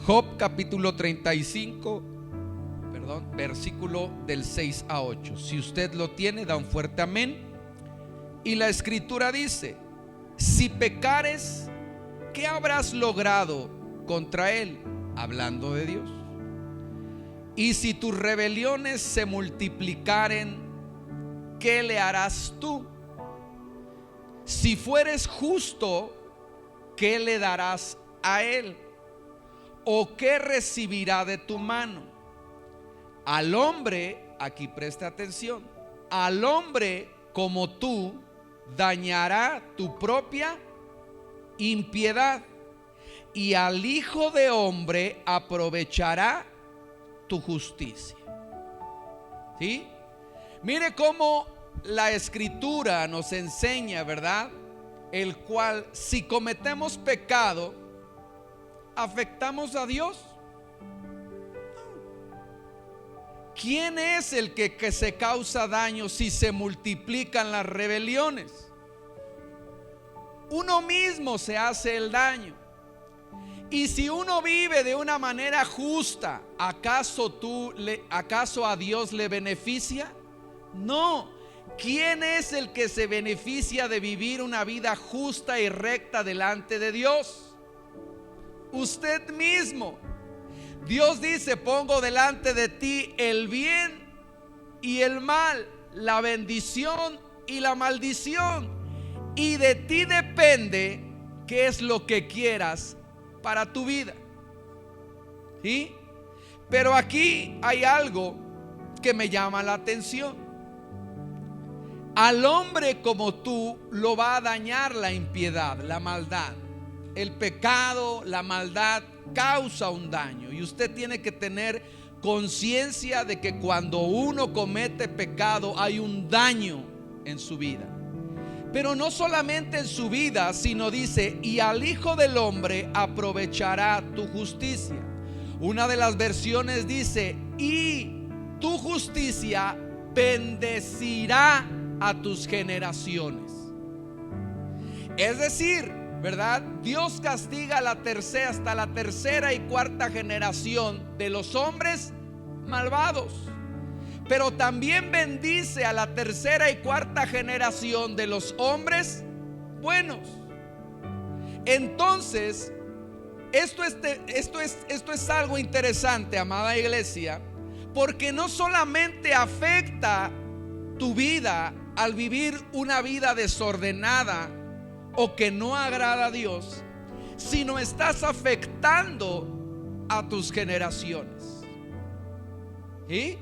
Job capítulo 35, versículo del 6 a 8. Si usted lo tiene, da un fuerte amén. Y la escritura dice: si pecares, ¿qué habrás logrado contra él? Hablando de Dios. Y si tus rebeliones se multiplicaren, ¿qué le harás tú? Si fueres justo, ¿qué le darás a él? ¿O qué recibirá de tu mano? Al hombre, aquí preste atención, al hombre como tú dañará tu propia impiedad, y al hijo de hombre aprovechará tu justicia. ¿Sí? Mire cómo la escritura nos enseña, ¿verdad? El cual, si cometemos pecado, ¿afectamos a Dios? ¿Quién es el que se causa daño si se multiplican las rebeliones? Uno mismo se hace el daño. Y si uno vive de una manera justa, ¿acaso a Dios le beneficia? No. ¿Quién es el que se beneficia de vivir una vida justa y recta delante de Dios? Usted mismo. Dios dice: pongo delante de ti el bien y el mal, la bendición y la maldición, y de ti depende qué es lo que quieras para tu vida. ¿Sí? Pero aquí hay algo que me llama la atención. Al hombre como tú lo va a dañar la impiedad, la maldad. El pecado, la maldad causa un daño, y usted tiene que tener conciencia de que cuando uno comete pecado hay un daño en su vida. Pero no solamente en su vida, sino dice: y al hijo del hombre aprovechará tu justicia. Una de las versiones dice: y tu justicia bendecirá a tus generaciones. Es decir, ¿verdad? Dios castiga hasta la tercera y cuarta generación de los hombres malvados, pero también bendice a la tercera y cuarta generación de los hombres buenos. Entonces, esto es algo interesante, amada iglesia, porque no solamente afecta tu vida al vivir una vida desordenada o que no agrada a Dios, sino estás afectando a tus generaciones. ¿Sí?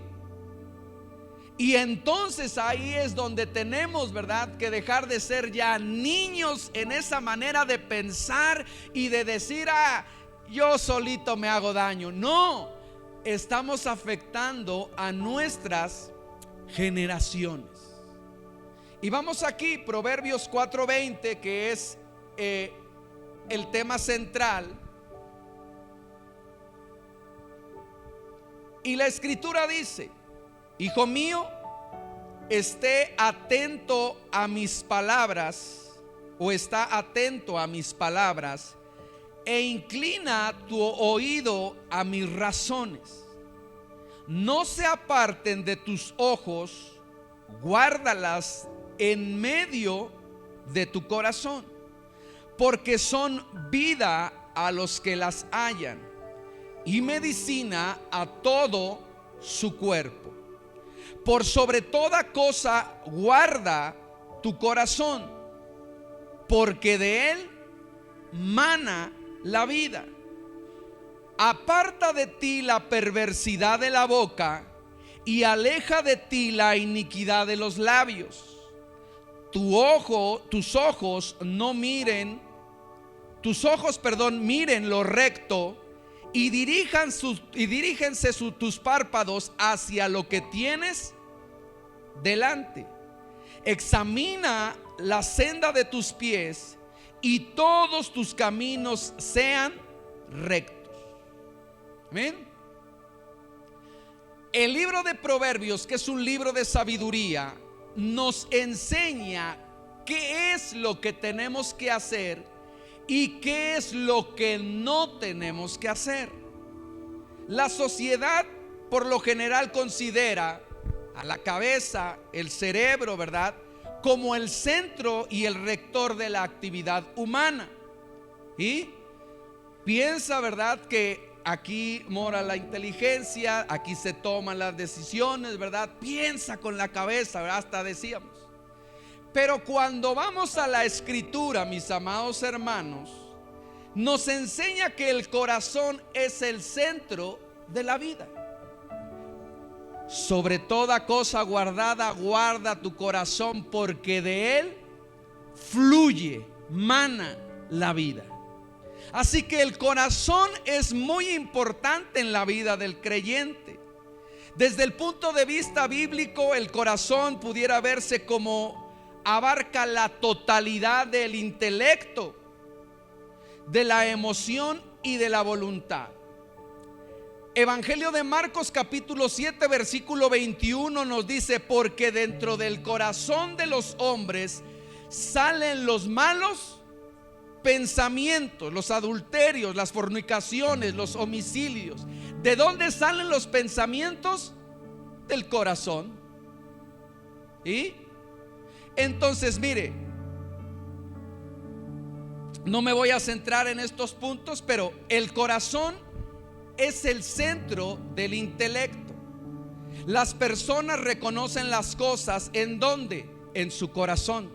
Y entonces ahí es donde tenemos, ¿verdad?, que dejar de ser ya niños en esa manera de pensar y de decir: yo solito me hago daño. No, estamos afectando a nuestras generaciones. Y vamos aquí, Proverbios 4:20, que es el tema central. Y la escritura dice: hijo mío, esté atento a mis palabras, o está atento a mis palabras, e inclina tu oído a mis razones. No se aparten de tus ojos, guárdalas en medio de tu corazón, porque son vida a los que las hallan y medicina a todo su cuerpo. Por sobre toda cosa guarda tu corazón, porque de él mana la vida. Aparta de ti la perversidad de la boca y aleja de ti la iniquidad de los labios. Tus ojos miren lo recto, y diríjense tus párpados hacia lo que tienes delante. Examina la senda de tus pies, y todos tus caminos sean rectos. Amén. El libro de Proverbios, que es un libro de sabiduría, nos enseña qué es lo que tenemos que hacer y qué es lo que no tenemos que hacer. La sociedad por lo general considera a la cabeza, el cerebro, ¿verdad?, como el centro y el rector de la actividad humana. Y piensa, ¿verdad?, que aquí mora la inteligencia, aquí se toman las decisiones, ¿verdad? Piensa con la cabeza, ¿verdad? Hasta decíamos. Pero cuando vamos a la escritura, mis amados hermanos, nos enseña que el corazón es el centro de la vida. Sobre toda cosa guardada, guarda tu corazón, porque de él fluye, mana la vida. Así que el corazón es muy importante en la vida del creyente. Desde el punto de vista bíblico, el corazón pudiera verse como abarca la totalidad del intelecto, de la emoción y de la voluntad. Evangelio de Marcos capítulo 7 versículo 21 nos dice: porque dentro del corazón de los hombres salen los malos pensamientos, los adulterios, las fornicaciones, los homicidios. ¿De dónde salen los pensamientos? Del corazón. ¿Y? Entonces, mire, no me voy a centrar en estos puntos, pero el corazón es el centro del intelecto. Las personas reconocen las cosas ¿en dónde? En su corazón.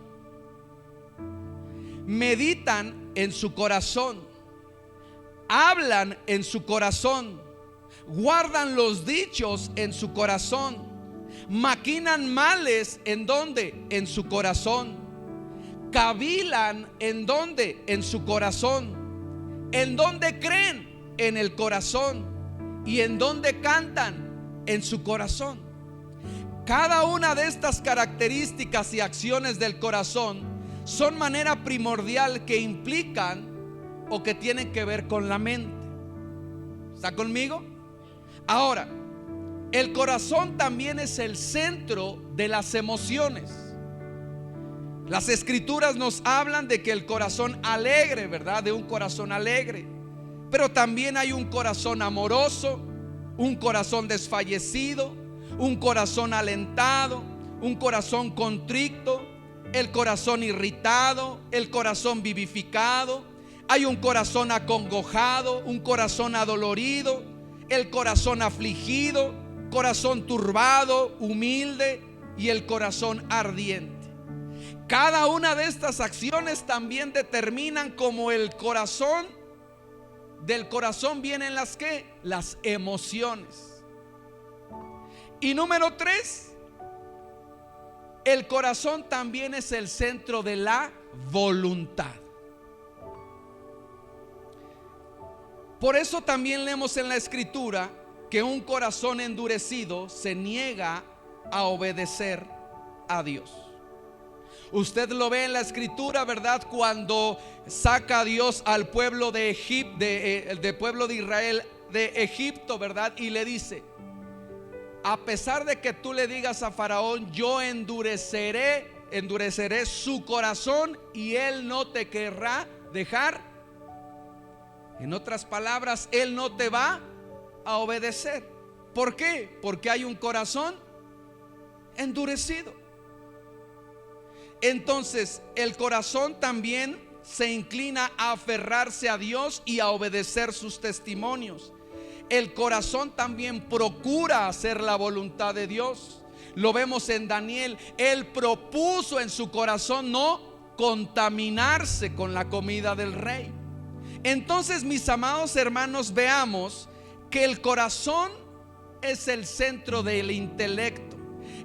Meditan en su corazón, hablan en su corazón, guardan los dichos en su corazón, maquinan males ¿en dónde? En su corazón. Cavilan ¿en dónde? En su corazón. ¿En dónde creen? En el corazón. ¿Y en dónde cantan? En su corazón. Cada una de estas características y acciones del corazón son manera primordial que implican o que tienen que ver con la mente. ¿Está conmigo? Ahora, el corazón también es el centro de las emociones. Las escrituras nos hablan de que el corazón alegre, ¿verdad? De un corazón alegre. Pero también hay un corazón amoroso, un corazón desfallecido, un corazón alentado, un corazón contrito, el corazón irritado, el corazón vivificado. Hay un corazón acongojado, un corazón adolorido, el corazón afligido, corazón turbado, humilde y el corazón ardiente. Cada una de estas acciones también determinan cómo el corazón, del corazón vienen las ¿qué? Las emociones. Y número 3, el corazón también es el centro de la voluntad. Por eso también leemos en la escritura que un corazón endurecido se niega a obedecer a Dios. Usted lo ve en la escritura, ¿verdad? Cuando saca a Dios al pueblo de Egipto, del pueblo de Israel de Egipto, ¿verdad? Y le dice: a pesar de que tú le digas a Faraón, yo endureceré su corazón y él no te querrá dejar. En otras palabras, él no te va a obedecer. ¿Por qué? Porque hay un corazón endurecido. Entonces, el corazón también se inclina a aferrarse a Dios y a obedecer sus testimonios. El corazón también procura hacer la voluntad de Dios. Lo vemos en Daniel. Él propuso en su corazón no contaminarse con la comida del rey. Entonces, mis amados hermanos, veamos que el corazón es el centro del intelecto.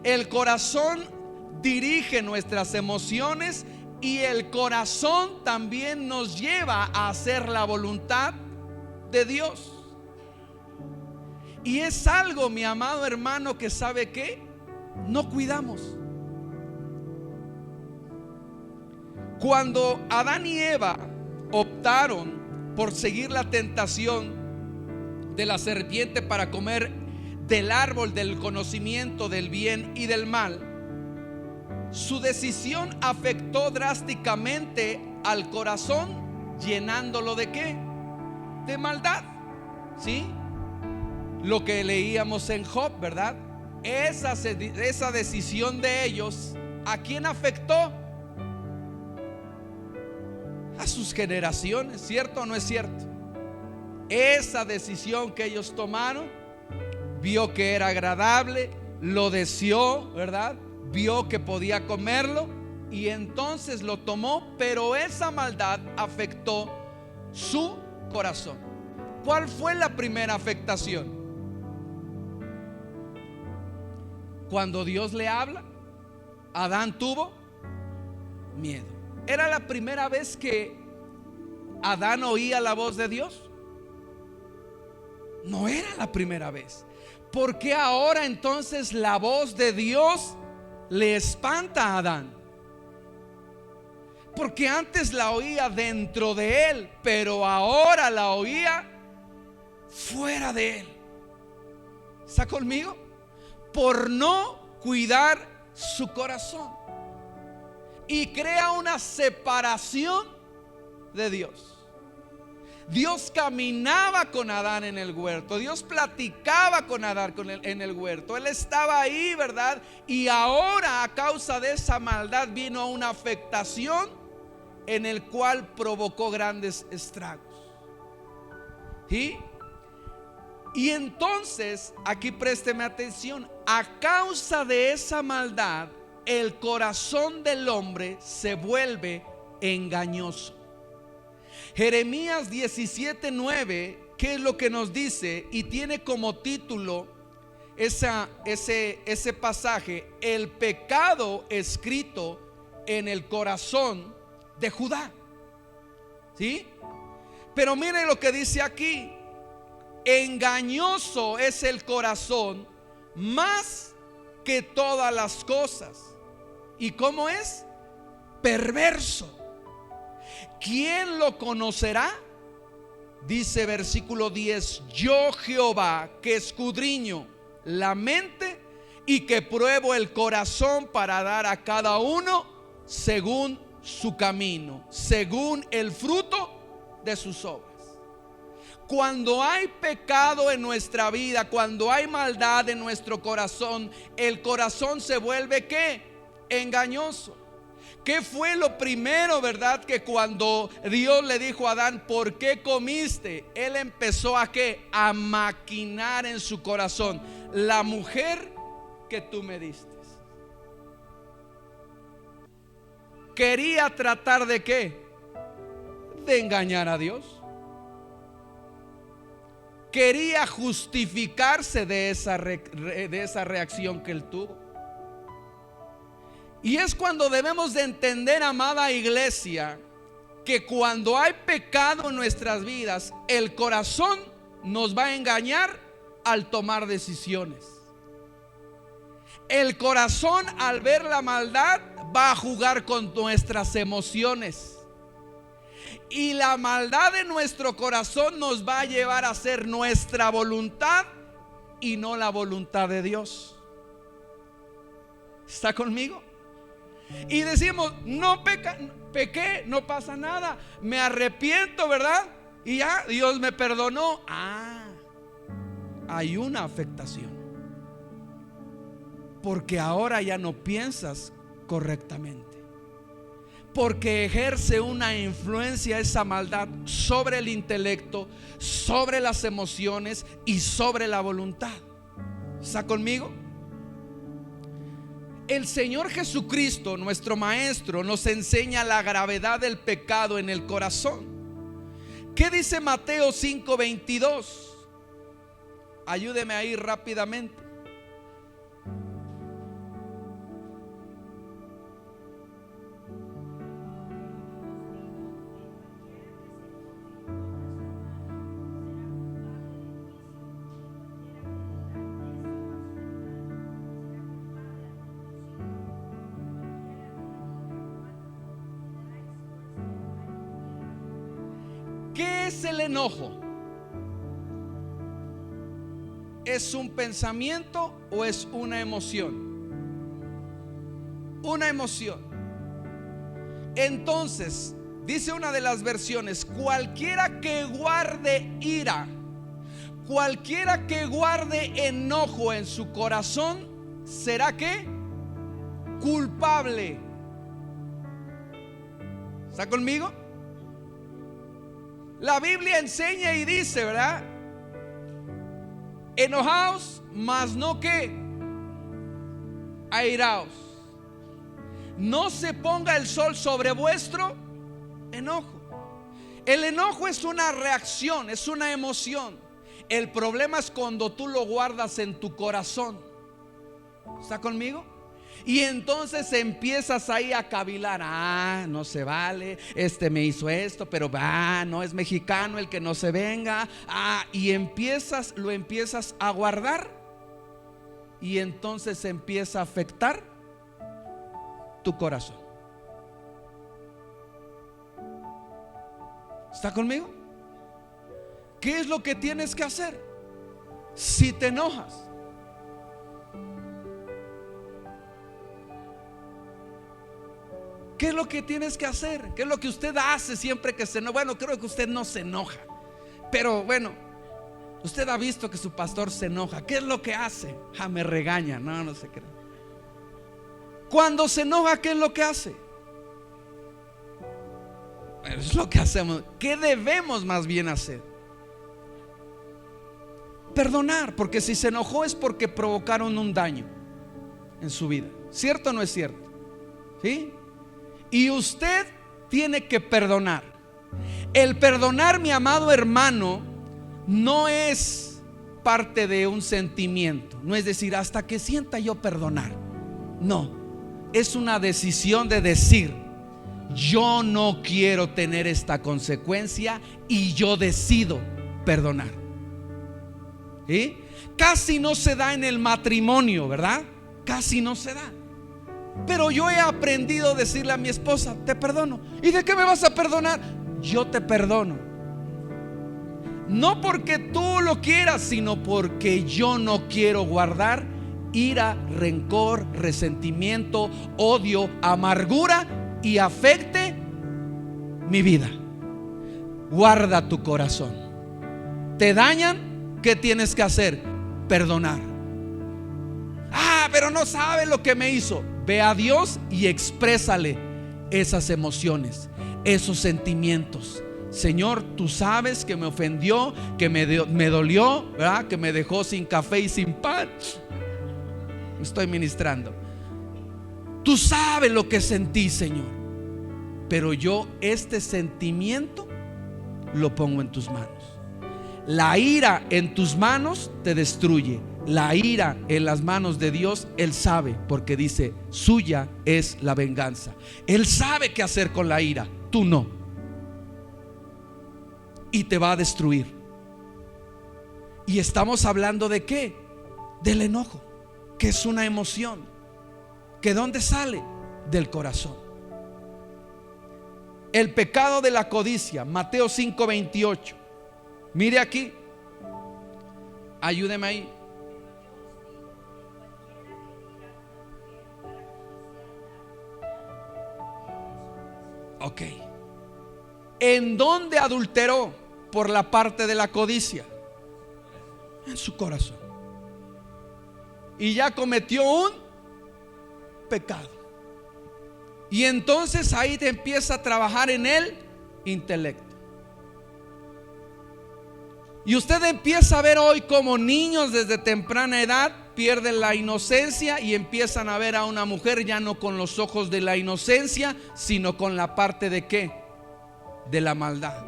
El corazón dirige nuestras emociones y el corazón también nos lleva a hacer la voluntad de Dios. Y es algo, mi amado hermano, que ¿sabe qué? No cuidamos. Cuando Adán y Eva optaron por seguir la tentación de la serpiente para comer del árbol del conocimiento del bien y del mal, su decisión afectó drásticamente al corazón, llenándolo ¿de qué? De maldad. ¿Sí? lo que leíamos en Job, ¿verdad? Esa decisión de ellos, ¿a quién afectó? A sus generaciones, ¿cierto o no es cierto? Esa decisión que ellos tomaron, vio que era agradable, lo deseó, ¿verdad? Vio que podía comerlo y entonces lo tomó, pero esa maldad afectó su corazón. ¿Cuál fue la primera afectación? Cuando Dios le habla, Adán tuvo miedo. ¿Era la primera vez que Adán oía la voz de Dios? No era la primera vez. ¿Por qué ahora entonces la voz de Dios le espanta a Adán? Porque antes la oía dentro de él, pero ahora la oía fuera de él. ¿Está conmigo? Por no cuidar su corazón. Y crea una separación de Dios. Dios caminaba con Adán en el huerto. Dios platicaba con Adán en el huerto. Él estaba ahí, ¿verdad? Y ahora, a causa de esa maldad, vino una afectación en el cual provocó grandes estragos. Y entonces, aquí présteme atención, a causa de esa maldad, el corazón del hombre se vuelve engañoso. Jeremías 17:9, ¿qué es lo que nos dice? Y tiene como título ese pasaje: el pecado escrito en el corazón de Judá. ¿Sí? Pero miren lo que dice aquí: engañoso es el corazón más que todas las cosas. ¿Y cómo es? Perverso. ¿Quién lo conocerá? Dice versículo 10: yo Jehová, que escudriño la mente y que pruebo el corazón para dar a cada uno según su camino, según el fruto de sus obras. Cuando hay pecado en nuestra vida, cuando hay maldad en nuestro corazón, el corazón se vuelve ¿qué? Engañoso. ¿Qué fue lo primero, verdad? Que cuando Dios le dijo a Adán: ¿por qué comiste? Él empezó a ¿qué? A maquinar en su corazón: la mujer que tú me diste. Quería tratar de ¿qué? De engañar a Dios. Quería justificarse de esa reacción que él tuvo. Y es cuando debemos de entender, amada iglesia, que cuando hay pecado en nuestras vidas, el corazón nos va a engañar al tomar decisiones. El corazón, al ver la maldad, va a jugar con nuestras emociones. Y la maldad de nuestro corazón nos va a llevar a hacer nuestra voluntad y no la voluntad de Dios. ¿Está conmigo? Y decimos: no pequé, no pasa nada, me arrepiento, ¿verdad? Y ya Dios me perdonó. Hay una afectación, porque ahora ya no piensas correctamente, porque ejerce una influencia esa maldad sobre el intelecto, sobre las emociones y sobre la voluntad. ¿Está conmigo? El Señor Jesucristo, nuestro Maestro, nos enseña la gravedad del pecado en el corazón. ¿Qué dice Mateo 5:22? Ayúdeme ahí rápidamente. ¿Qué es el enojo? ¿Es un pensamiento o es una emoción? Una emoción. Entonces, dice una de las versiones: cualquiera que guarde ira, cualquiera que guarde enojo en su corazón será ¿qué? Culpable. ¿Está conmigo? La Biblia enseña y dice, ¿verdad? Enojaos, mas no ¿qué? Airaos. No se ponga el sol sobre vuestro enojo. El enojo es una reacción, es una emoción. El problema es cuando tú lo guardas en tu corazón. ¿Está conmigo? Y entonces empiezas ahí a cavilar. No se vale, este me hizo esto, pero no es mexicano el que no se venga. Y lo empiezas a guardar. Y entonces empieza a afectar tu corazón. ¿Está conmigo? ¿Qué es lo que tienes que hacer si te enojas? ¿Qué es lo que tienes que hacer? ¿Qué es lo que usted hace siempre que se enoja? Bueno, creo que usted no se enoja, pero bueno, usted ha visto que su pastor se enoja. ¿Qué es lo que hace? Me regaña. No se cree. Cuando se enoja, ¿qué es lo que hace? Es lo que hacemos. ¿Qué debemos más bien hacer? Perdonar, porque si se enojó es porque provocaron un daño en su vida. ¿Cierto o no es cierto? ¿Sí? Y usted tiene que perdonar. El perdonar, mi amado hermano, no es parte de un sentimiento. No es decir, hasta que sienta yo perdonar. No, es una decisión de decir, yo no quiero tener esta consecuencia y yo decido perdonar. ¿Sí? Casi no se da en el matrimonio, ¿verdad? Casi no se da. Pero yo he aprendido a decirle a mi esposa, te perdono. ¿Y de qué me vas a perdonar? Yo te perdono. No porque tú lo quieras, sino porque yo no quiero guardar ira, rencor, resentimiento, odio, amargura y afecte mi vida. Guarda tu corazón. Te dañan, ¿qué tienes que hacer? Perdonar. Pero no sabe lo que me hizo. Ve a Dios y exprésale esas emociones, esos sentimientos. Señor, tú sabes que me ofendió, que me dolió, ¿verdad? Que me dejó sin café y sin pan. Me estoy ministrando. Tú sabes lo que sentí, Señor, pero yo este sentimiento lo pongo en tus manos. La ira en tus manos te destruye. La ira en las manos de Dios, Él sabe, porque dice, suya es la venganza. Él sabe qué hacer con la ira, tú no. Y te va a destruir. Y estamos hablando de ¿qué? Del enojo, que es una emoción. ¿Que dónde sale? Del corazón. El pecado de la codicia, Mateo 5:28. Mire aquí, ayúdeme ahí. Ok. ¿En dónde adulteró? Por la parte de la codicia. En su corazón. Y ya cometió un pecado. Y entonces ahí te empieza a trabajar en el intelecto. Y usted empieza a ver hoy como niños desde temprana edad pierden la inocencia y empiezan a ver a una mujer ya no con los ojos de la inocencia, sino con la parte de ¿qué? De la maldad.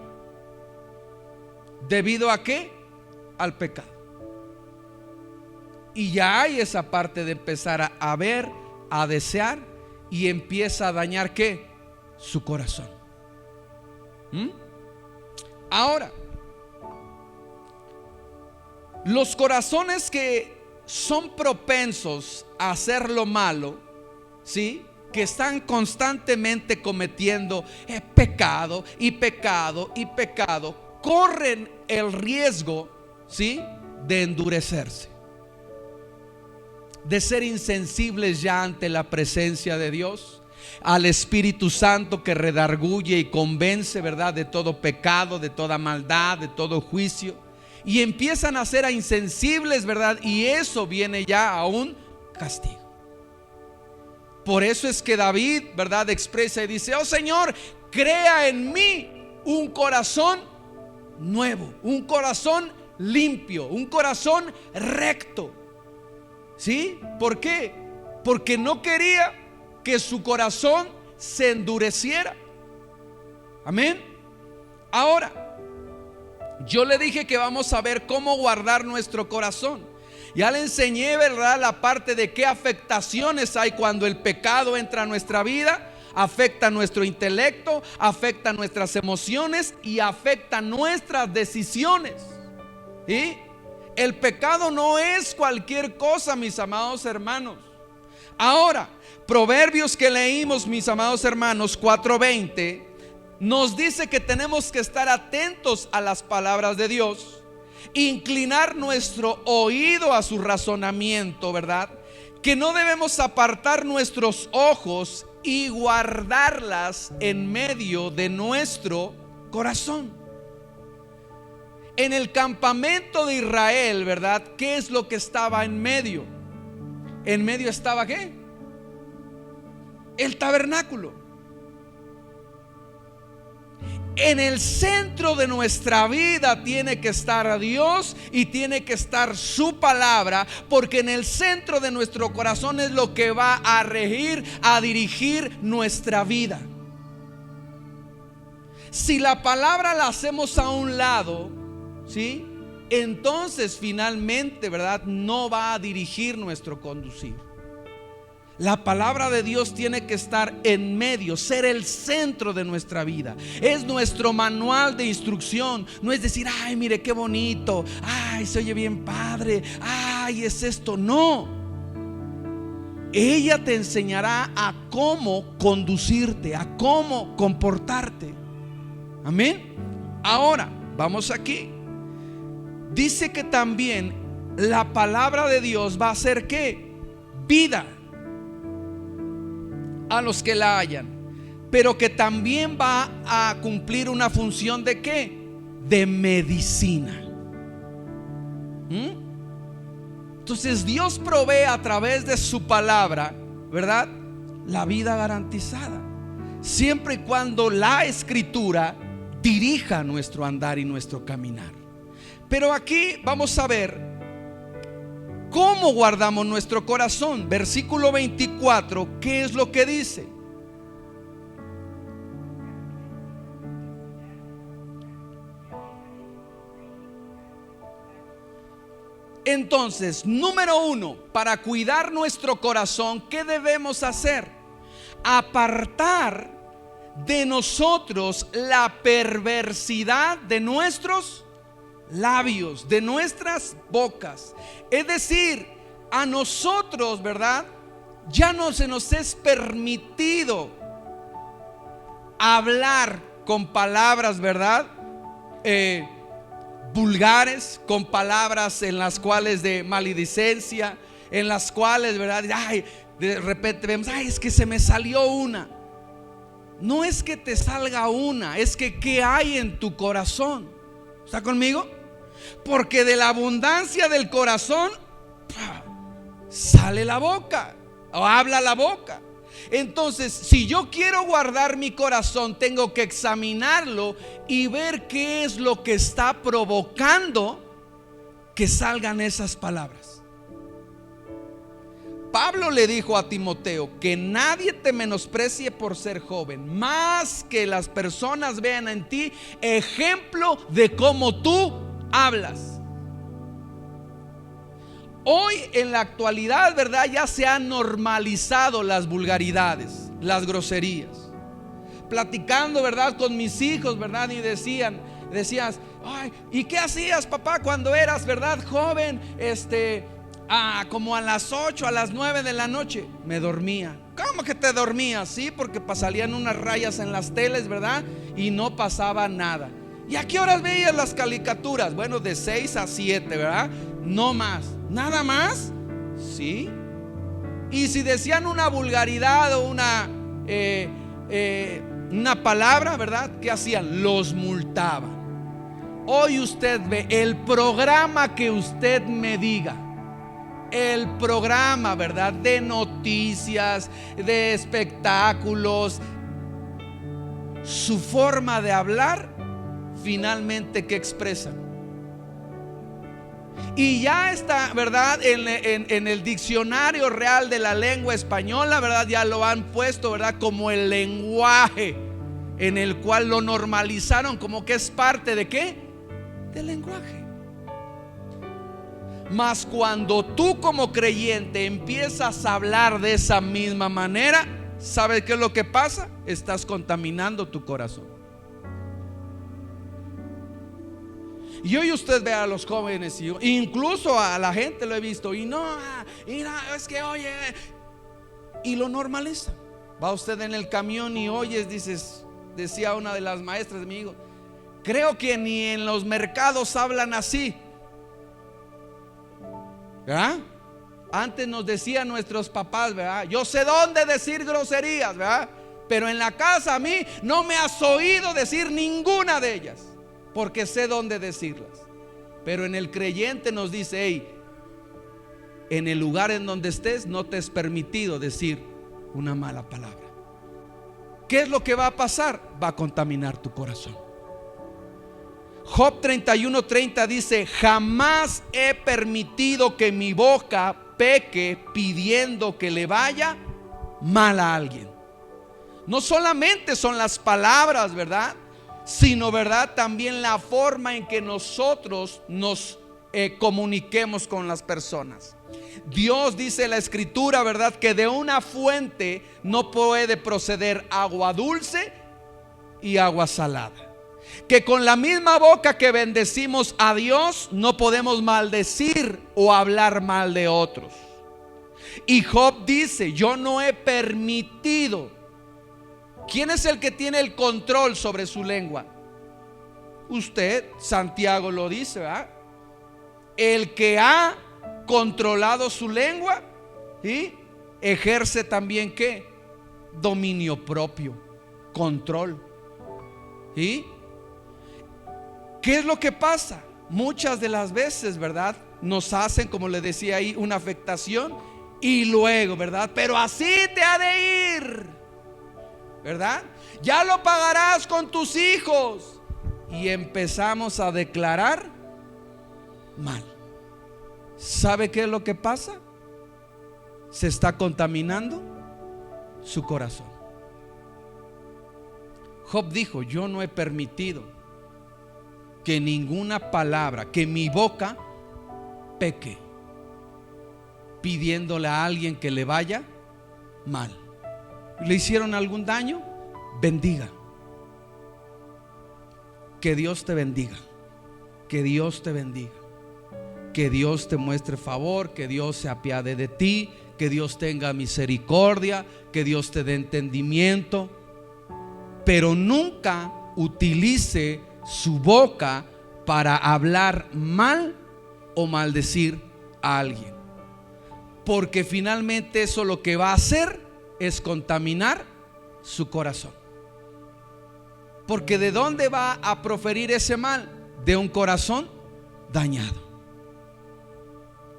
¿Debido a qué? Al pecado. Y ya hay esa parte de empezar a ver, a desear, y empieza a dañar ¿qué? Su corazón. Ahora, los corazones que son propensos a hacer lo malo, ¿sí? Que están constantemente cometiendo pecado y pecado y pecado, corren el riesgo, ¿sí? De endurecerse, de ser insensibles ya ante la presencia de Dios, al Espíritu Santo que redarguye y convence, ¿verdad? De todo pecado, de toda maldad, de todo juicio. y empiezan a ser insensibles, ¿verdad? Y eso viene ya a un castigo. Por eso es que David, ¿verdad?, expresa y dice: oh Señor, crea en mí un corazón nuevo, un corazón limpio, un corazón recto. ¿Sí? ¿Por qué? Porque no quería que su corazón se endureciera. Amén. Ahora, yo le dije que vamos a ver cómo guardar nuestro corazón. Ya le enseñé, ¿verdad?, la parte de qué afectaciones hay cuando el pecado entra a nuestra vida. Afecta nuestro intelecto, afecta nuestras emociones y afecta nuestras decisiones. ¿Sí? El pecado no es cualquier cosa, mis amados hermanos. Ahora, Proverbios que leímos, mis amados hermanos, 4:20, nos dice que tenemos que estar atentos a las palabras de Dios, inclinar nuestro oído a su razonamiento, ¿verdad? Que no debemos apartar nuestros ojos y guardarlas en medio de nuestro corazón. En el campamento de Israel, ¿verdad?, ¿qué es lo que estaba en medio? En medio estaba ¿qué? El tabernáculo. En el centro de nuestra vida tiene que estar Dios y tiene que estar su palabra, porque en el centro de nuestro corazón es lo que va a regir, a dirigir nuestra vida. Si la palabra la hacemos a un lado, ¿sí?, entonces finalmente, ¿verdad?, no va a dirigir nuestro conducir. La palabra de Dios tiene que estar en medio, ser el centro de nuestra vida. Es nuestro manual de instrucción. No es decir: ay, mire qué bonito, ay, se oye bien padre, ay, es esto. No. Ella te enseñará a cómo conducirte, a cómo comportarte. Amén. Ahora, vamos aquí. Dice que también la palabra de Dios va a ser ¿qué? Vida a los que la hallan, pero que también va a cumplir una función de ¿qué? De medicina. Entonces Dios provee a través de su palabra, ¿verdad?, la vida garantizada, siempre y cuando la escritura dirija nuestro andar y nuestro caminar. Pero aquí vamos a ver ¿cómo guardamos nuestro corazón? Versículo 24, ¿qué es lo que dice? Entonces, número 1, para cuidar nuestro corazón, ¿qué debemos hacer? Apartar de nosotros la perversidad de nuestros labios, de nuestras bocas. Es decir, a nosotros, ¿verdad?, ya no se nos es permitido hablar con palabras, ¿verdad?, vulgares, con palabras en las cuales de maledicencia, en las cuales, ¿verdad?, ay, de repente vemos: ay, es que se me salió una. No es que te salga una, es que ¿qué hay en tu corazón? ¿Está conmigo? Porque de la abundancia del corazón sale la boca, o habla la boca. Entonces, si yo quiero guardar mi corazón, tengo que examinarlo y ver qué es lo que está provocando que salgan esas palabras. Pablo le dijo a Timoteo que nadie te menosprecie por ser joven, más que las personas vean en ti ejemplo de cómo tú hablas. Hoy en la actualidad, ¿verdad?, ya se han normalizado las vulgaridades, las groserías. Platicando, ¿verdad?, con mis hijos, ¿verdad?, y decías: ay, ¿y qué hacías, papá, cuando eras, ¿verdad?, joven? Como a las 8, a las 9 de la noche me dormía. ¿Cómo que te dormías? Sí, porque salían unas rayas en las teles, ¿verdad?, y no pasaba nada. ¿Y a qué horas veías las caricaturas? Bueno, de 6 a 7, ¿verdad? No más. ¿Nada más? Sí. Y si decían una vulgaridad o una palabra, ¿verdad?, ¿qué hacían? Los multaban. hoy usted ve el programa que usted me diga, el programa, ¿verdad?, de noticias, de espectáculos, su forma de hablar, finalmente, ¿qué expresan? Y ya está, ¿verdad?, en el diccionario real de la lengua española, ¿verdad?, ya lo han puesto, ¿verdad?, como el lenguaje en el cual lo normalizaron, como que es parte de ¿qué? Del lenguaje. Mas cuando tú como creyente empiezas a hablar de esa misma manera, ¿sabes qué es lo que pasa? Estás contaminando tu corazón. Y hoy usted ve a los jóvenes, y incluso a la gente lo he visto, y no, es que oye, y lo normaliza. Va usted en el camión y oyes, decía una de las maestras de mi hijo, creo que ni en los mercados hablan así, ¿verdad? Antes nos decían nuestros papás, ¿verdad?, yo sé dónde decir groserías, ¿verdad?, pero en la casa a mí no me has oído decir ninguna de ellas, porque sé dónde decirlas. Pero en el creyente nos dice, hey, en el lugar en donde estés no te es permitido decir una mala palabra. ¿Qué es lo que va a pasar? Va a contaminar tu corazón. Job 31:30 dice, jamás he permitido que mi boca peque pidiendo que le vaya mal a alguien. No solamente son las palabras, ¿verdad?, sino, ¿verdad?, también la forma en que nosotros nos comuniquemos con las personas. Dios dice en la escritura, ¿verdad?, que de una fuente no puede proceder agua dulce y agua salada. Que con la misma boca que bendecimos a Dios no podemos maldecir o hablar mal de otros. Y Job dice, yo no he permitido. ¿Quién es el que tiene el control sobre su lengua? Usted. Santiago lo dice, ¿verdad? El que ha controlado su lengua, ¿sí?, ejerce también ¿qué? Dominio propio, control. ¿Sí? ¿Qué es lo que pasa? Muchas de las veces, ¿verdad?, nos hacen, como le decía ahí, una afectación y luego, ¿verdad?, pero así te ha de ir, ¿verdad? Ya lo pagarás con tus hijos. Y empezamos a declarar mal. ¿Sabe qué es lo que pasa? Se está contaminando su corazón. Job dijo, yo no he permitido que ninguna palabra, que mi boca peque pidiéndole a alguien que le vaya mal. ¿Le hicieron algún daño? Bendiga. Que Dios te bendiga. Que Dios te bendiga. Que Dios te muestre favor. Que Dios se apiade de ti. Que Dios tenga misericordia. Que Dios te dé entendimiento. Pero nunca utilice su boca para hablar mal o maldecir a alguien, porque finalmente eso lo que va a hacer es contaminar su corazón. Porque ¿de dónde va a proferir ese mal? De un corazón dañado.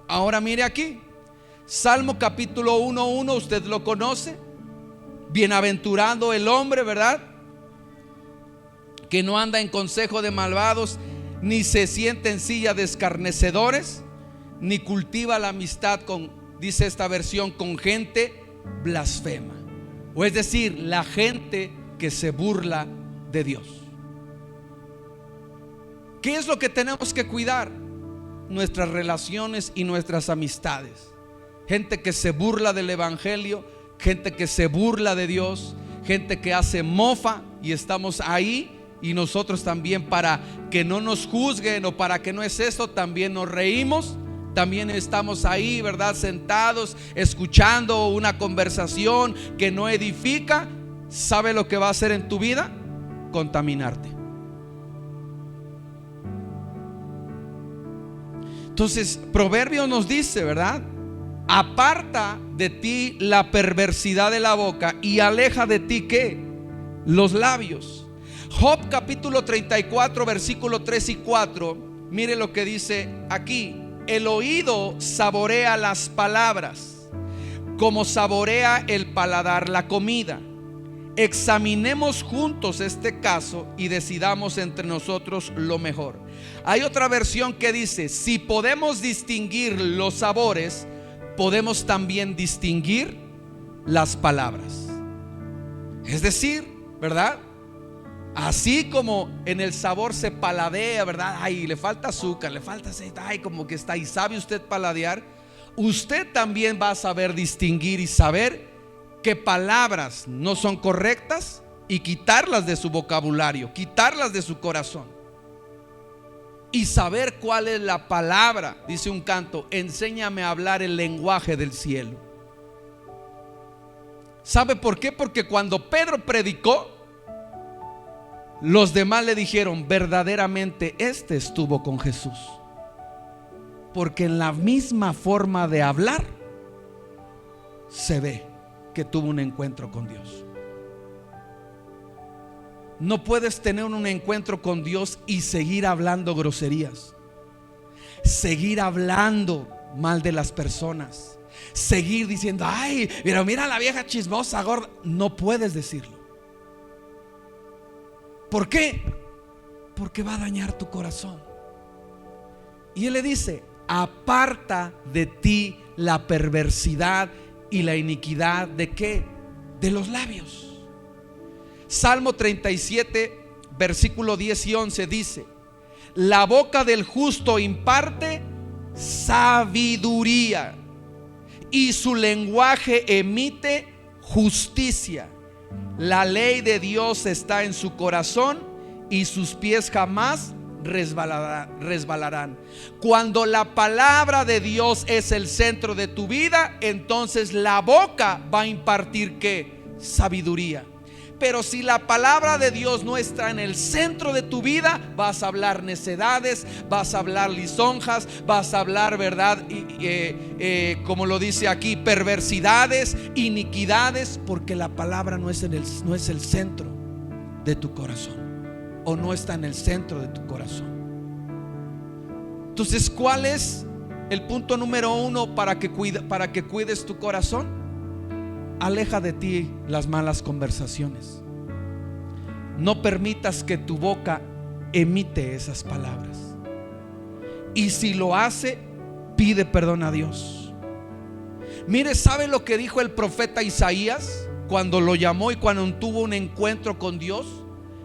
Ahora mire aquí, Salmo capítulo 1:1, usted lo conoce. Bienaventurado el hombre, ¿verdad?, que no anda en consejo de malvados, ni se sienta en silla de escarnecedores, ni cultiva la amistad con, dice esta versión, con gente blasfema. O es decir, la gente que se burla de Dios. ¿Qué es lo que tenemos que cuidar? Nuestras relaciones y nuestras amistades. Gente que se burla del evangelio, gente que se burla de Dios, gente que hace mofa, y estamos ahí. Y nosotros también, para que no nos juzguen o para que no es esto, también nos reímos. También estamos ahí, ¿verdad?, sentados escuchando una conversación que no edifica. ¿Sabe lo que va a hacer en tu vida? Contaminarte. Entonces, Proverbios nos dice, ¿verdad?, aparta de ti la perversidad de la boca y aleja de ti ¿qué? Los labios. Job capítulo 34 versículo 3 y 4. Mire lo que dice aquí: el oído saborea las palabras como saborea el paladar la comida. Examinemos juntos este caso y decidamos entre nosotros lo mejor. Hay otra versión que dice: si podemos distinguir los sabores, podemos también distinguir las palabras. Es decir, ¿verdad? Así como en el sabor se paladea, ¿verdad? Ay, le falta azúcar, le falta aceite, ay, como que está. Y sabe usted paladear. Usted también va a saber distinguir y saber qué palabras no son correctas y quitarlas de su vocabulario, quitarlas de su corazón. Y saber cuál es la palabra. Dice un canto: enséñame a hablar el lenguaje del cielo. ¿Sabe por qué? Porque cuando Pedro predicó, los demás le dijeron: verdaderamente este estuvo con Jesús. Porque en la misma forma de hablar se ve que tuvo un encuentro con Dios. No puedes tener un encuentro con Dios y seguir hablando groserías, seguir hablando mal de las personas, seguir diciendo: ay, pero mira la vieja chismosa, gorda. No puedes decirlo. ¿Por qué? Porque va a dañar tu corazón. Y él le dice: aparta de ti la perversidad y la iniquidad. ¿De qué? De los labios. Salmo 37 versículo 10 y 11 dice: la boca del justo imparte sabiduría y su lenguaje emite justicia. La ley de Dios está en su corazón y sus pies jamás resbalarán. Cuando la palabra de Dios es el centro de tu vida, entonces la boca va a impartir ¿qué? Sabiduría. Pero si la palabra de Dios no está en el centro de tu vida, vas a hablar necedades, vas a hablar lisonjas, vas a hablar, ¿verdad? Como lo dice aquí, perversidades, iniquidades, porque la palabra no es el centro de tu corazón, o no está en el centro de tu corazón. Entonces, ¿cuál es el punto número 1 para que cuides tu corazón? Aleja de ti las malas conversaciones. No permitas que tu boca emite esas palabras. Y si lo hace, pide perdón a Dios. Mire, ¿sabe lo que dijo el profeta Isaías cuando lo llamó y cuando tuvo un encuentro con Dios?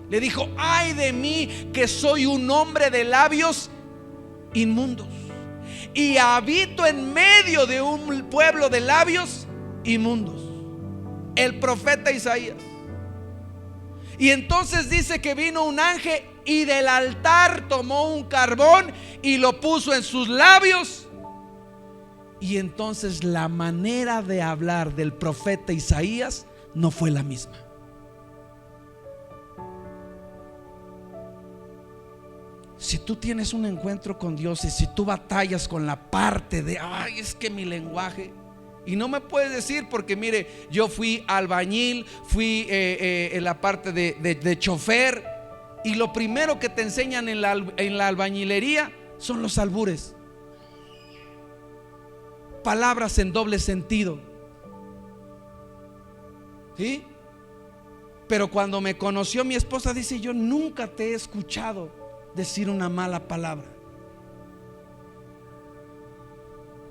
Le dijo: ay de mí, que soy un hombre de labios inmundos y habito en medio de un pueblo de labios inmundos. El profeta Isaías. Y entonces dice que vino un ángel y del altar tomó un carbón y lo puso en sus labios. Y entonces la manera de hablar del profeta Isaías no fue la misma. Si tú tienes un encuentro con Dios y si tú batallas con la parte de: ay, es que mi lenguaje. Y no me puedes decir, porque mire, yo fui albañil, fui en la parte de chofer, y lo primero que te enseñan en la albañilería son los albures, palabras en doble sentido, ¿sí? Pero cuando me conoció mi esposa, dice: yo nunca te he escuchado decir una mala palabra.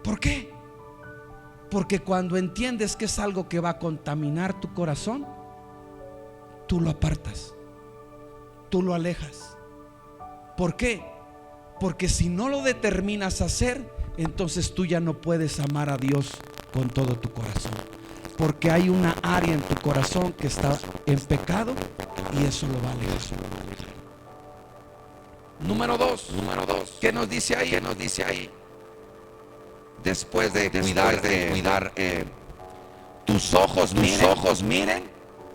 ¿Por qué? Porque cuando entiendes que es algo que va a contaminar tu corazón, tú lo apartas, tú lo alejas. ¿Por qué? Porque si no lo determinas a hacer, entonces tú ya no puedes amar a Dios con todo tu corazón, porque hay una área en tu corazón que está en pecado y eso lo va a alejar. Número 2. ¿Qué nos dice ahí? Después de cuidar tus ojos miren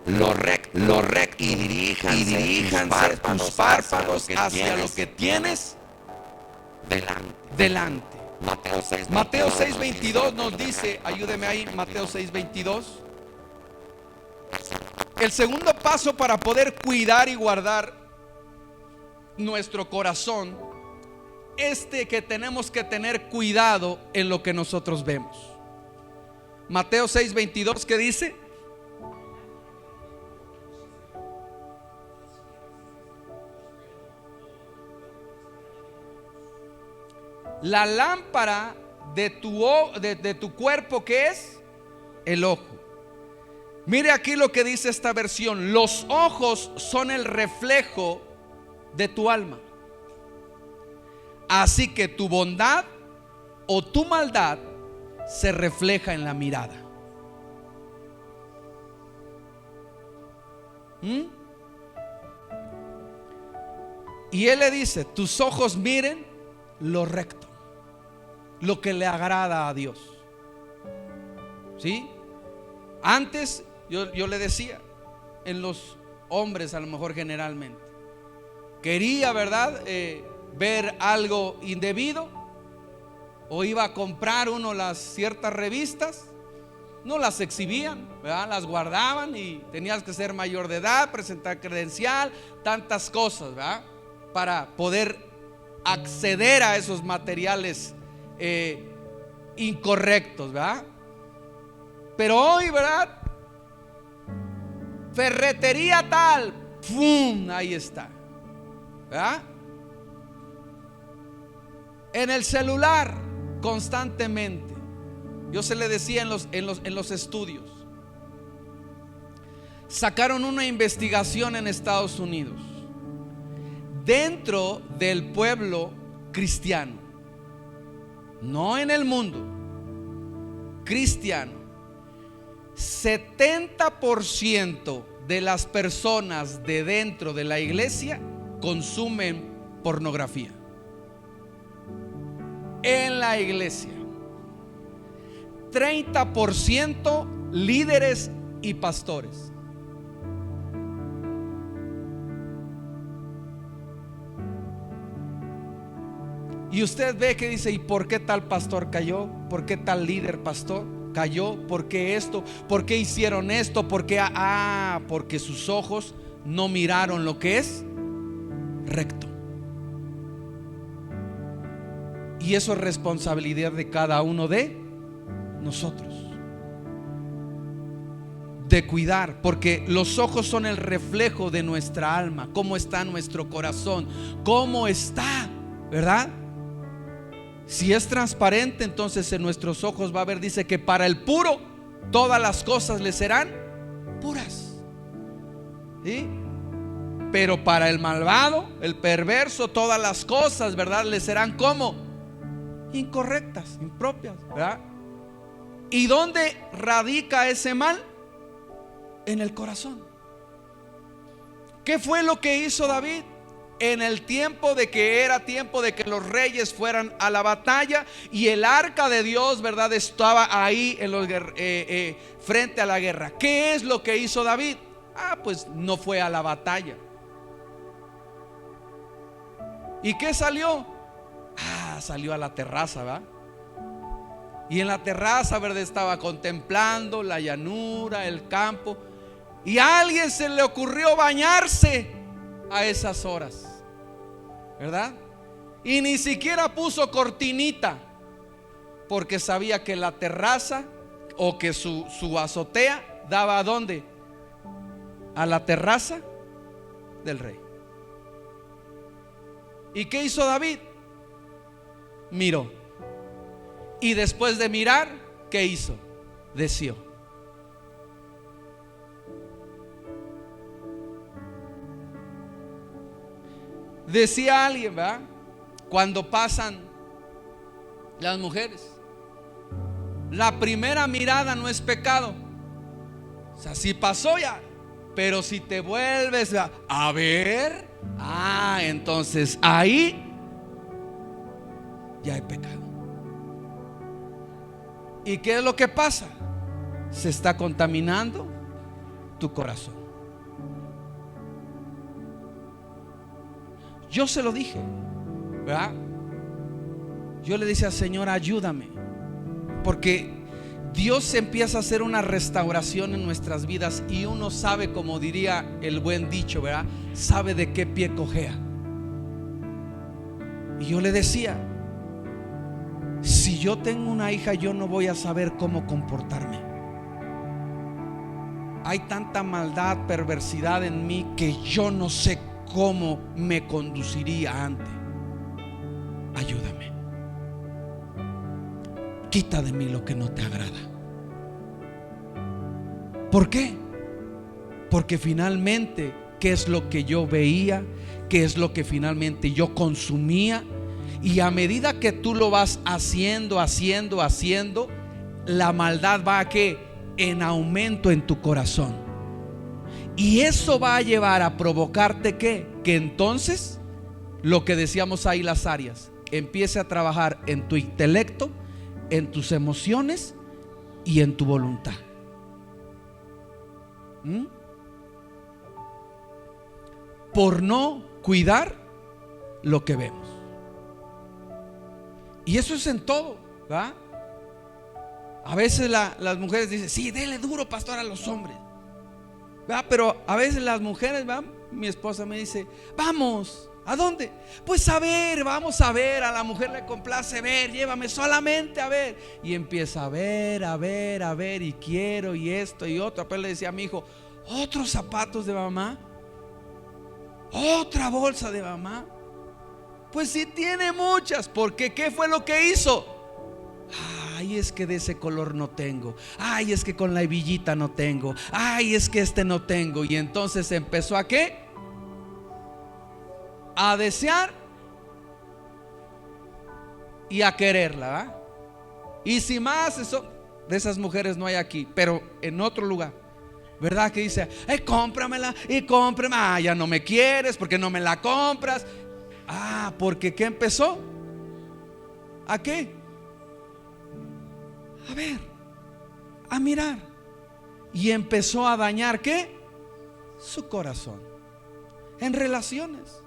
lo recto y diríjanse tus párpados hacia lo que tienes delante. Mateo 6:22 nos dice, ayúdeme ahí, Mateo 6:22. El segundo paso para poder cuidar y guardar nuestro corazón es que tenemos que tener cuidado en lo que nosotros vemos. Mateo 6:22, ¿qué dice? La lámpara de tu cuerpo, ¿qué es? El ojo. Mire aquí lo que dice esta versión: los ojos son el reflejo de tu alma. Así que tu bondad o tu maldad se refleja en la mirada. Y él le dice: tus ojos miren lo recto, lo que le agrada a Dios. ¿Sí? Antes yo le decía, en los hombres a lo mejor generalmente, quería, ¿verdad?, ver algo indebido, o iba a comprar uno las ciertas revistas, no las exhibían, ¿verdad?, las guardaban, y tenías que ser mayor de edad, presentar credencial, tantas cosas, ¿verdad?, para poder acceder a esos materiales incorrectos, ¿verdad? Pero hoy, ¿verdad?, ferretería tal, ¡pum!, ahí está, ¿verdad? En el celular constantemente. Yo se le decía en los estudios, sacaron una investigación en Estados Unidos dentro del pueblo cristiano, no en el mundo, cristiano. 70% de las personas de dentro de la iglesia consumen pornografía. En la iglesia. 30% líderes y pastores. Y usted ve que dice: ¿y por qué tal pastor cayó? ¿Por qué tal líder pastor cayó? ¿Por qué esto? ¿Por qué hicieron esto? ¿Por qué? Porque sus ojos no miraron lo que es recto. Y eso es responsabilidad de cada uno de nosotros, de cuidar, porque los ojos son el reflejo de nuestra alma. Cómo está nuestro corazón, cómo está, ¿verdad? Si es transparente, entonces en nuestros ojos va a haber, dice que para el puro todas las cosas le serán puras, ¿sí? Pero para el malvado, el perverso, todas las cosas, ¿verdad?, le serán como incorrectas, impropias, ¿verdad? ¿Y dónde radica ese mal? En el corazón. ¿Qué fue lo que hizo David? En el tiempo de que era tiempo de que los reyes fueran a la batalla y el arca de Dios, ¿verdad?, estaba ahí frente a la guerra. ¿Qué es lo que hizo David? Pues no fue a la batalla. ¿Y qué salió? Salió a la terraza, ¿verdad? Y en la terraza, ¿verdad?, estaba contemplando la llanura, el campo, y a alguien se le ocurrió bañarse a esas horas, ¿verdad? Y ni siquiera puso cortinita, porque sabía que la terraza, o que su azotea daba ¿a dónde? A la terraza del rey. ¿Y qué hizo David? Miró. Y después de mirar, ¿qué hizo? Deseó. Decía alguien, ¿verdad?, cuando pasan las mujeres, la primera mirada no es pecado. O sea, si pasó ya, pero si te vuelves a ver, entonces ahí ya hay pecado. ¿Y qué es lo que pasa? Se está contaminando tu corazón. Yo se lo dije, ¿verdad? Yo le decía: Señor, ayúdame, porque Dios empieza a hacer una restauración en nuestras vidas y uno sabe, como diría el buen dicho, ¿verdad? Sabe de qué pie cojea. Y yo le decía, si yo tengo una hija, yo no voy a saber cómo comportarme. Hay tanta maldad, perversidad en mí que yo no sé cómo me conduciría ante. Ayúdame. Quita de mí lo que no te agrada. ¿Por qué? Porque finalmente, ¿qué es lo que yo veía? ¿Qué es lo que finalmente yo consumía? Y a medida que tú lo vas haciendo, la maldad va a que en aumento en tu corazón. Y eso va a llevar a provocarte que entonces, lo que decíamos ahí, las áreas, empiece a trabajar en tu intelecto, en tus emociones y en tu voluntad. Por no cuidar lo que vemos. Y eso es en todo, ¿verdad? A veces las mujeres dicen, sí, dele duro, pastor, a los hombres, ¿verdad? Pero a veces las mujeres, ¿verdad? Mi esposa me dice, vamos. ¿A dónde? Pues a ver, vamos a ver. A la mujer le complace ver, llévame solamente a ver. Y empieza a ver, y quiero, y esto y otro. Pero le decía a mi hijo, otros zapatos de mamá, otra bolsa de mamá. Pues sí tiene muchas, porque ¿qué fue lo que hizo? Ay, es que de ese color no tengo. Ay, es que con la hebillita no tengo. Ay, es que este no tengo. Y entonces empezó a ¿qué? A desear y a quererla, ¿verdad? Y si más eso, de esas mujeres no hay aquí, pero en otro lugar, ¿verdad? Que dice, cómpramela y cómprame. Ah, ya no me quieres porque no me la compras. Ah, porque ¿qué empezó? ¿A qué? A ver, a mirar. Y empezó a dañar ¿qué? Su corazón en relaciones.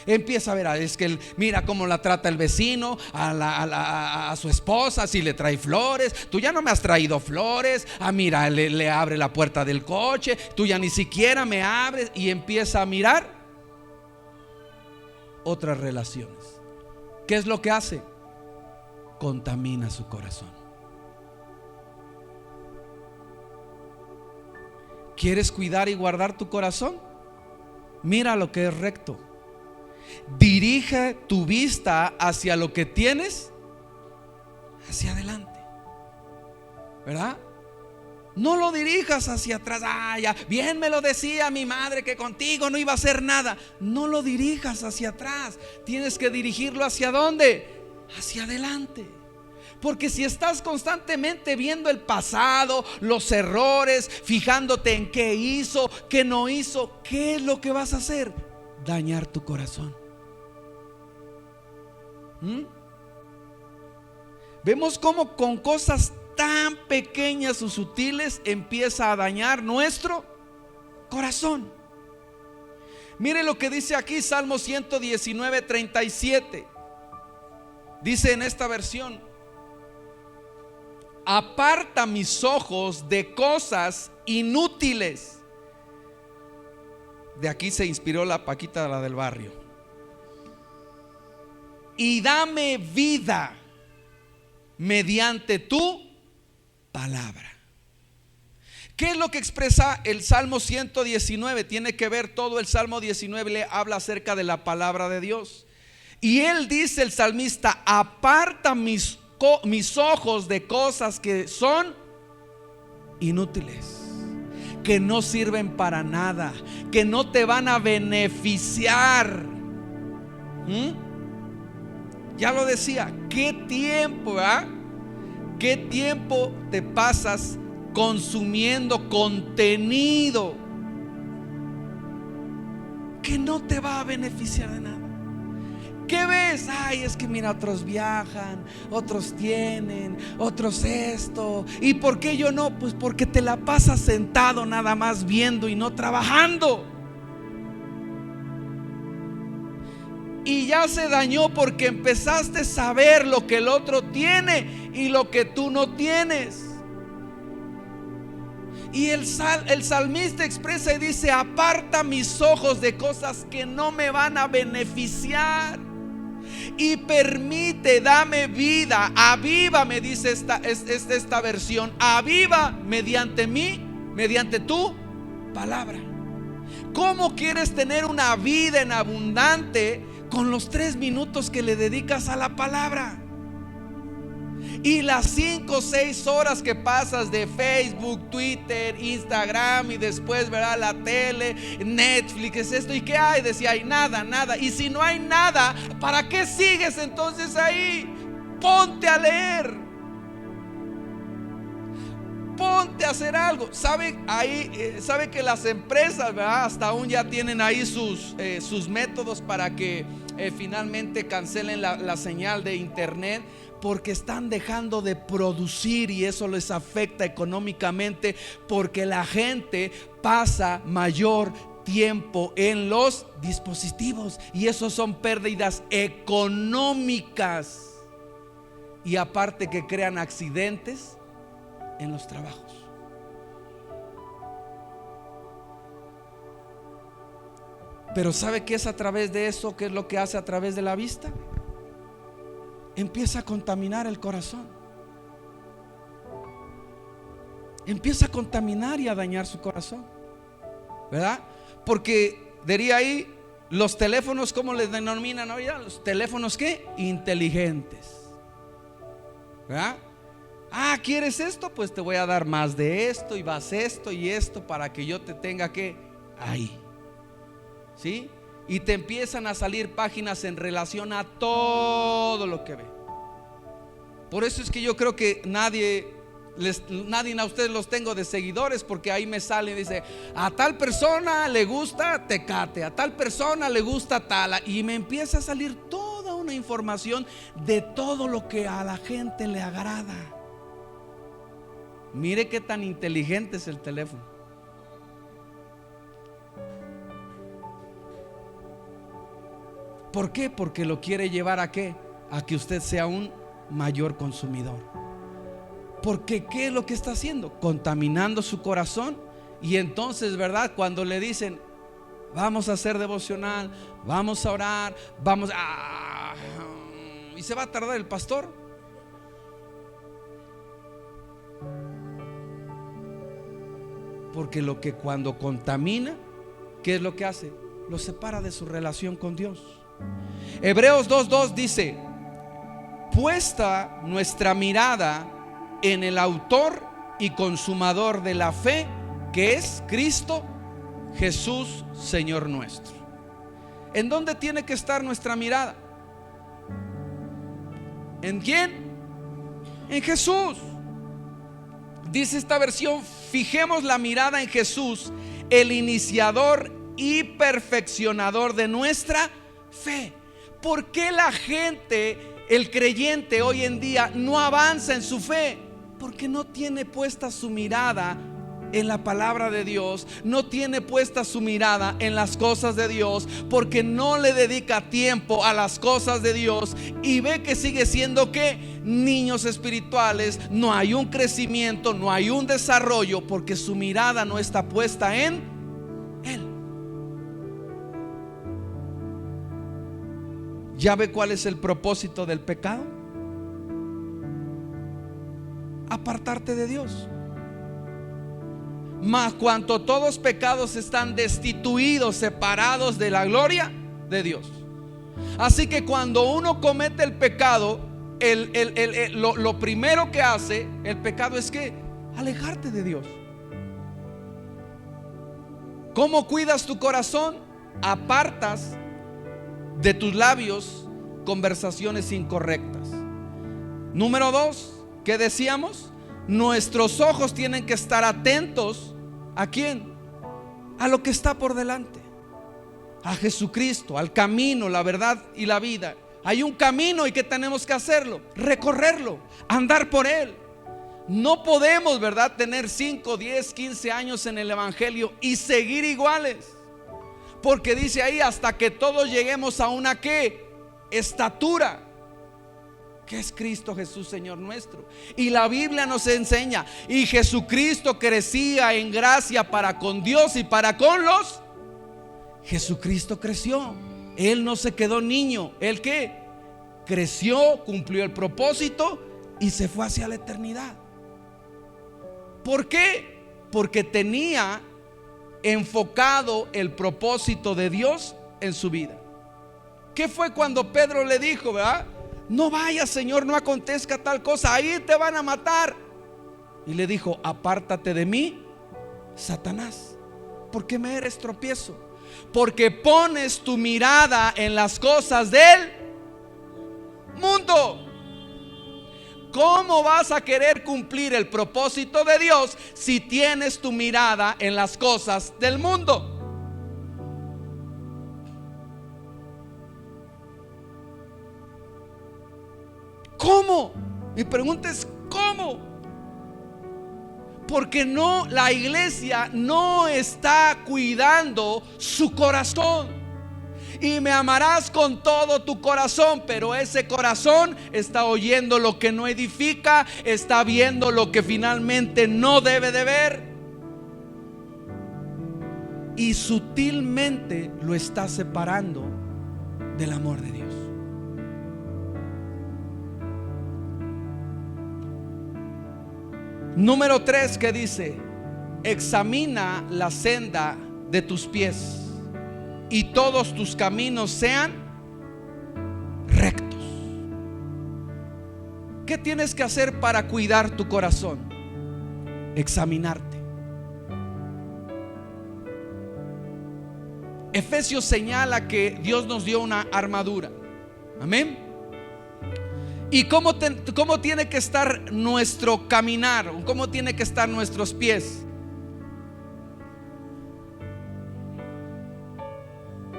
Empieza a ver, es que mira cómo la trata el vecino a su esposa, si le trae flores, tú ya no me has traído flores. Ah, mira, le abre la puerta del coche, tú ya ni siquiera me abres. Y empieza a mirar otras relaciones. ¿Qué es lo que hace? Contamina su corazón. ¿Quieres cuidar y guardar tu corazón? Mira lo que es recto. Dirige tu vista hacia lo que tienes, hacia adelante, ¿verdad? No lo dirijas hacia atrás. Ah, ya, bien me lo decía mi madre que contigo no iba a hacer nada. No lo dirijas hacia atrás. Tienes que dirigirlo ¿hacia dónde? Hacia adelante. Porque si estás constantemente viendo el pasado, los errores, fijándote en qué hizo, qué no hizo, ¿qué es lo que vas a hacer? Dañar tu corazón. Vemos cómo con cosas tan pequeñas o sutiles empieza a dañar nuestro corazón. Mire lo que dice aquí Salmo 119, 37. Dice en esta versión: aparta mis ojos de cosas inútiles. De aquí se inspiró la Paquita, la del barrio. Y dame vida mediante tu palabra. ¿Qué es lo que expresa el Salmo 119? Tiene que ver todo el Salmo 19, le habla acerca de la palabra de Dios. Y él dice, el salmista, aparta mis ojos de cosas que son inútiles, que no sirven para nada, que no te van a beneficiar. Ya lo decía, ¿qué tiempo, ¿verdad? ¿Qué tiempo te pasas consumiendo contenido que no te va a beneficiar de nada? ¿Qué ves? Ay, es que mira, otros viajan, otros tienen, otros esto. ¿Y por qué yo no? Pues porque te la pasas sentado nada más viendo y no trabajando. y ya se dañó porque empezaste a saber lo que el otro tiene y lo que tú no tienes. Y el salmista expresa y dice: aparta mis ojos de cosas que no me van a beneficiar y permite, dame vida, avívame, dice esta versión, aviva mediante mí, mediante tu palabra. ¿Cómo quieres tener una vida en abundante con los 3 minutos que le dedicas a la palabra? Y las 5 o 6 horas que pasas de Facebook, Twitter, Instagram y después verá la tele, Netflix, es esto. ¿Y qué hay? Decía, hay nada, nada. Y si no hay nada, ¿para qué sigues entonces ahí? Ponte a leer, ponte a hacer algo. Sabe que las empresas, ¿verdad?, hasta aún ya tienen ahí sus métodos para que finalmente cancelen la señal de internet, porque están dejando de producir y eso les afecta económicamente, porque la gente pasa mayor tiempo en los dispositivos y eso son pérdidas económicas, y aparte que crean accidentes en los trabajos. Pero ¿sabe qué es a través de eso? ¿Qué es lo que hace a través de la vista? Empieza a contaminar el corazón, empieza a contaminar y a dañar su corazón, ¿verdad? Porque diría ahí, los teléfonos, ¿cómo les denominan hoy? Los teléfonos, ¿qué? Inteligentes, ¿verdad? ¿Quieres esto? Pues te voy a dar más de esto y vas esto y esto para que yo te tenga que ahí, ¿sí? Y te empiezan a salir páginas en relación a todo lo que ve. Por eso es que yo creo que nadie a ustedes los tengo de seguidores, porque ahí me sale y dice: a tal persona le gusta Tecate, a tal persona le gusta tal, y me empieza a salir toda una información de todo lo que a la gente le agrada. Mire qué tan inteligente es el teléfono. ¿Por qué? Porque lo quiere llevar ¿a qué? A que usted sea un mayor consumidor. Porque ¿qué es lo que está haciendo? Contaminando su corazón. Y entonces, ¿verdad?, cuando le dicen: vamos a hacer devocional, vamos a orar, vamos a... y se va a tardar el pastor. Porque lo que cuando contamina, ¿qué es lo que hace? Lo separa de su relación con Dios. Hebreos 2:2 dice: puesta nuestra mirada en el autor y consumador de la fe, que es Cristo Jesús, Señor nuestro. ¿En dónde tiene que estar nuestra mirada? ¿En quién? En Jesús. Dice esta versión: fijemos la mirada en Jesús, el iniciador y perfeccionador de nuestra fe. ¿Por qué la gente, el creyente hoy en día, no avanza en su fe? Porque no tiene puesta su mirada en la palabra de Dios, no tiene puesta su mirada en las cosas de Dios, porque no le dedica tiempo a las cosas de Dios y ve que sigue siendo ¿qué? Niños espirituales. No hay un crecimiento, no hay un desarrollo, porque su mirada no está puesta en Él. ¿Ya ve cuál es el propósito del pecado? Apartarte de Dios. Mas cuanto todos pecados están destituidos, separados de la gloria de Dios. Así que cuando uno comete el pecado, lo primero que hace el pecado es que alejarte de Dios. ¿Cómo cuidas tu corazón? Apartas de tus labios conversaciones incorrectas. Número 2, ¿qué decíamos? Nuestros ojos tienen que estar atentos ¿a quién? A lo que está por delante, a Jesucristo, al camino, la verdad y la vida. Hay un camino y que tenemos que hacerlo, recorrerlo, andar por él. No podemos, ¿verdad?, tener 5, 10, 15 años en el evangelio y seguir iguales, Porque dice ahí, hasta que todos lleguemos a una ¿qué? Estatura, que es Cristo Jesús Señor nuestro. Y la Biblia nos enseña, y Jesucristo crecía en gracia para con Dios y para con los. Jesucristo creció. Él no se quedó niño. ¿Él qué? Creció, cumplió el propósito y se fue hacia la eternidad. ¿Por qué? Porque tenía enfocado el propósito de Dios en su vida. ¿Qué fue cuando Pedro le dijo, verdad? No vayas, Señor, no acontezca tal cosa, ahí te van a matar. Y le dijo, apártate de mí, Satanás, porque me eres tropiezo, porque pones tu mirada en las cosas del mundo. ¿Cómo vas a querer cumplir el propósito de Dios si tienes tu mirada en las cosas del mundo? ¿Cómo? Mi pregunta es ¿cómo? Porque no, la iglesia no está cuidando su corazón. Y me amarás con todo tu corazón, pero ese corazón está oyendo lo que no edifica, está viendo lo que finalmente no debe de ver, y sutilmente lo está separando del amor de Dios. Número 3, que dice: examina la senda de tus pies y todos tus caminos sean rectos. ¿Qué tienes que hacer para cuidar tu corazón? Examinarte. Efesios señala que Dios nos dio una armadura. Amén. ¿Y cómo tiene que estar nuestro caminar? ¿Cómo tiene que estar nuestros pies?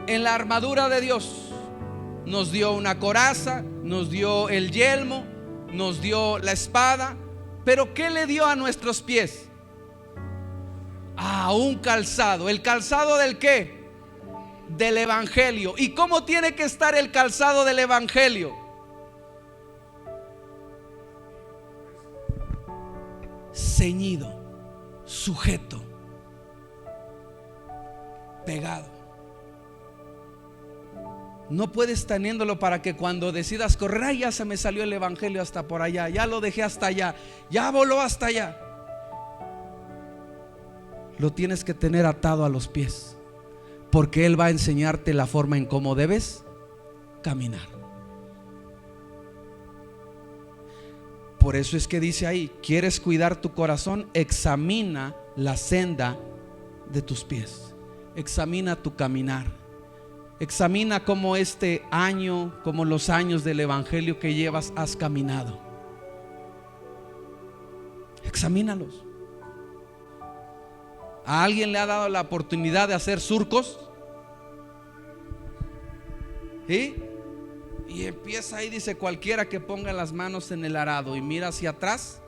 En la armadura de Dios nos dio una coraza, nos dio el yelmo, nos dio la espada. Pero ¿qué le dio a nuestros pies? Un calzado. ¿El calzado del qué? Del evangelio. ¿Y cómo tiene que estar el calzado del evangelio? Ceñido, sujeto, pegado. No puedes teniéndolo para que cuando decidas correr, ay, ya se me salió el evangelio hasta por allá, ya lo dejé hasta allá, ya voló hasta allá. Lo tienes que tener atado a los pies, porque Él va a enseñarte la forma en cómo debes caminar. Por eso es que dice ahí: ¿quieres cuidar tu corazón? Examina la senda de tus pies. Examina tu caminar. Examina cómo este año, como los años del evangelio que llevas, has caminado. Examínalos. ¿A alguien le ha dado la oportunidad de hacer surcos? ¿Sí? Y empieza ahí, dice: cualquiera que ponga las manos en el arado y mira hacia atrás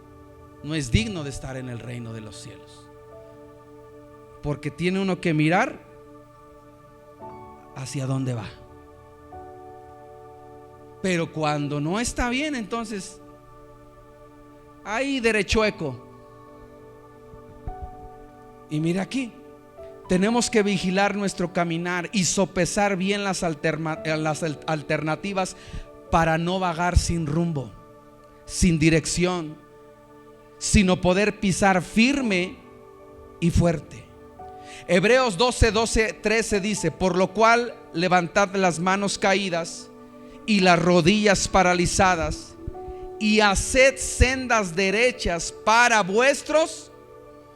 no es digno de estar en el reino de los cielos. Porque tiene uno que mirar hacia dónde va. Pero cuando no está bien, entonces ahí derechueco. Y mira aquí, tenemos que vigilar nuestro caminar y sopesar bien las alternativas para no vagar sin rumbo, sin dirección, sino poder pisar firme y fuerte. Hebreos 13 dice: por lo cual levantad las manos caídas y las rodillas paralizadas, y haced sendas derechas para vuestros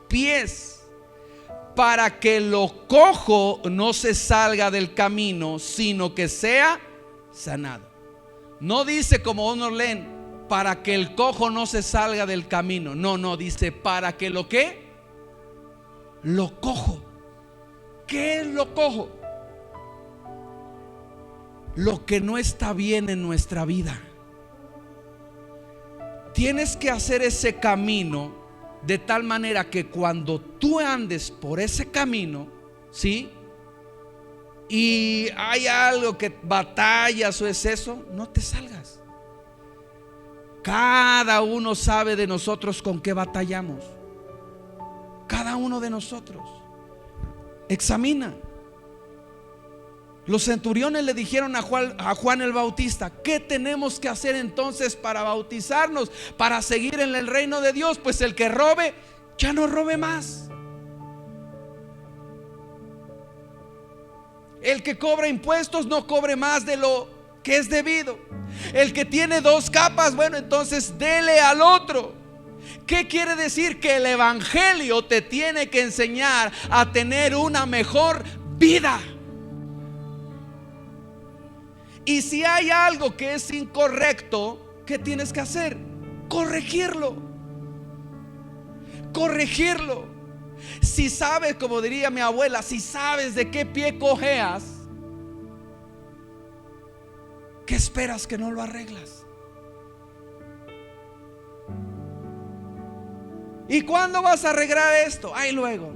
pies, para que lo cojo no se salga del camino, sino que sea sanado. No dice como unos leen, para que el cojo no se salga del camino. No, dice para que lo que lo cojo. ¿Qué es lo cojo? Lo que no está bien en nuestra vida. Tienes que hacer ese camino de tal manera que cuando tú andes por ese camino, ¿sí?, y hay algo que batallas o es eso, no te salgas. Cada uno sabe de nosotros con qué batallamos. Cada uno de nosotros. Examina. Los centuriones le dijeron a Juan el Bautista: ¿qué tenemos que hacer entonces para bautizarnos, para seguir en el reino de Dios? Pues el que robe, ya no robe más. El que cobra impuestos, no cobre más de lo que es debido. El que tiene 2 capas, bueno, entonces dele al otro. ¿Qué quiere decir? Que el evangelio te tiene que enseñar a tener una mejor vida. Y si hay algo que es incorrecto, ¿qué tienes que hacer? Corregirlo. Corregirlo. Si sabes, como diría mi abuela, si sabes de qué pie cojeas, ¿qué esperas que no lo arreglas? ¿Y cuándo vas a arreglar esto? Ay, luego.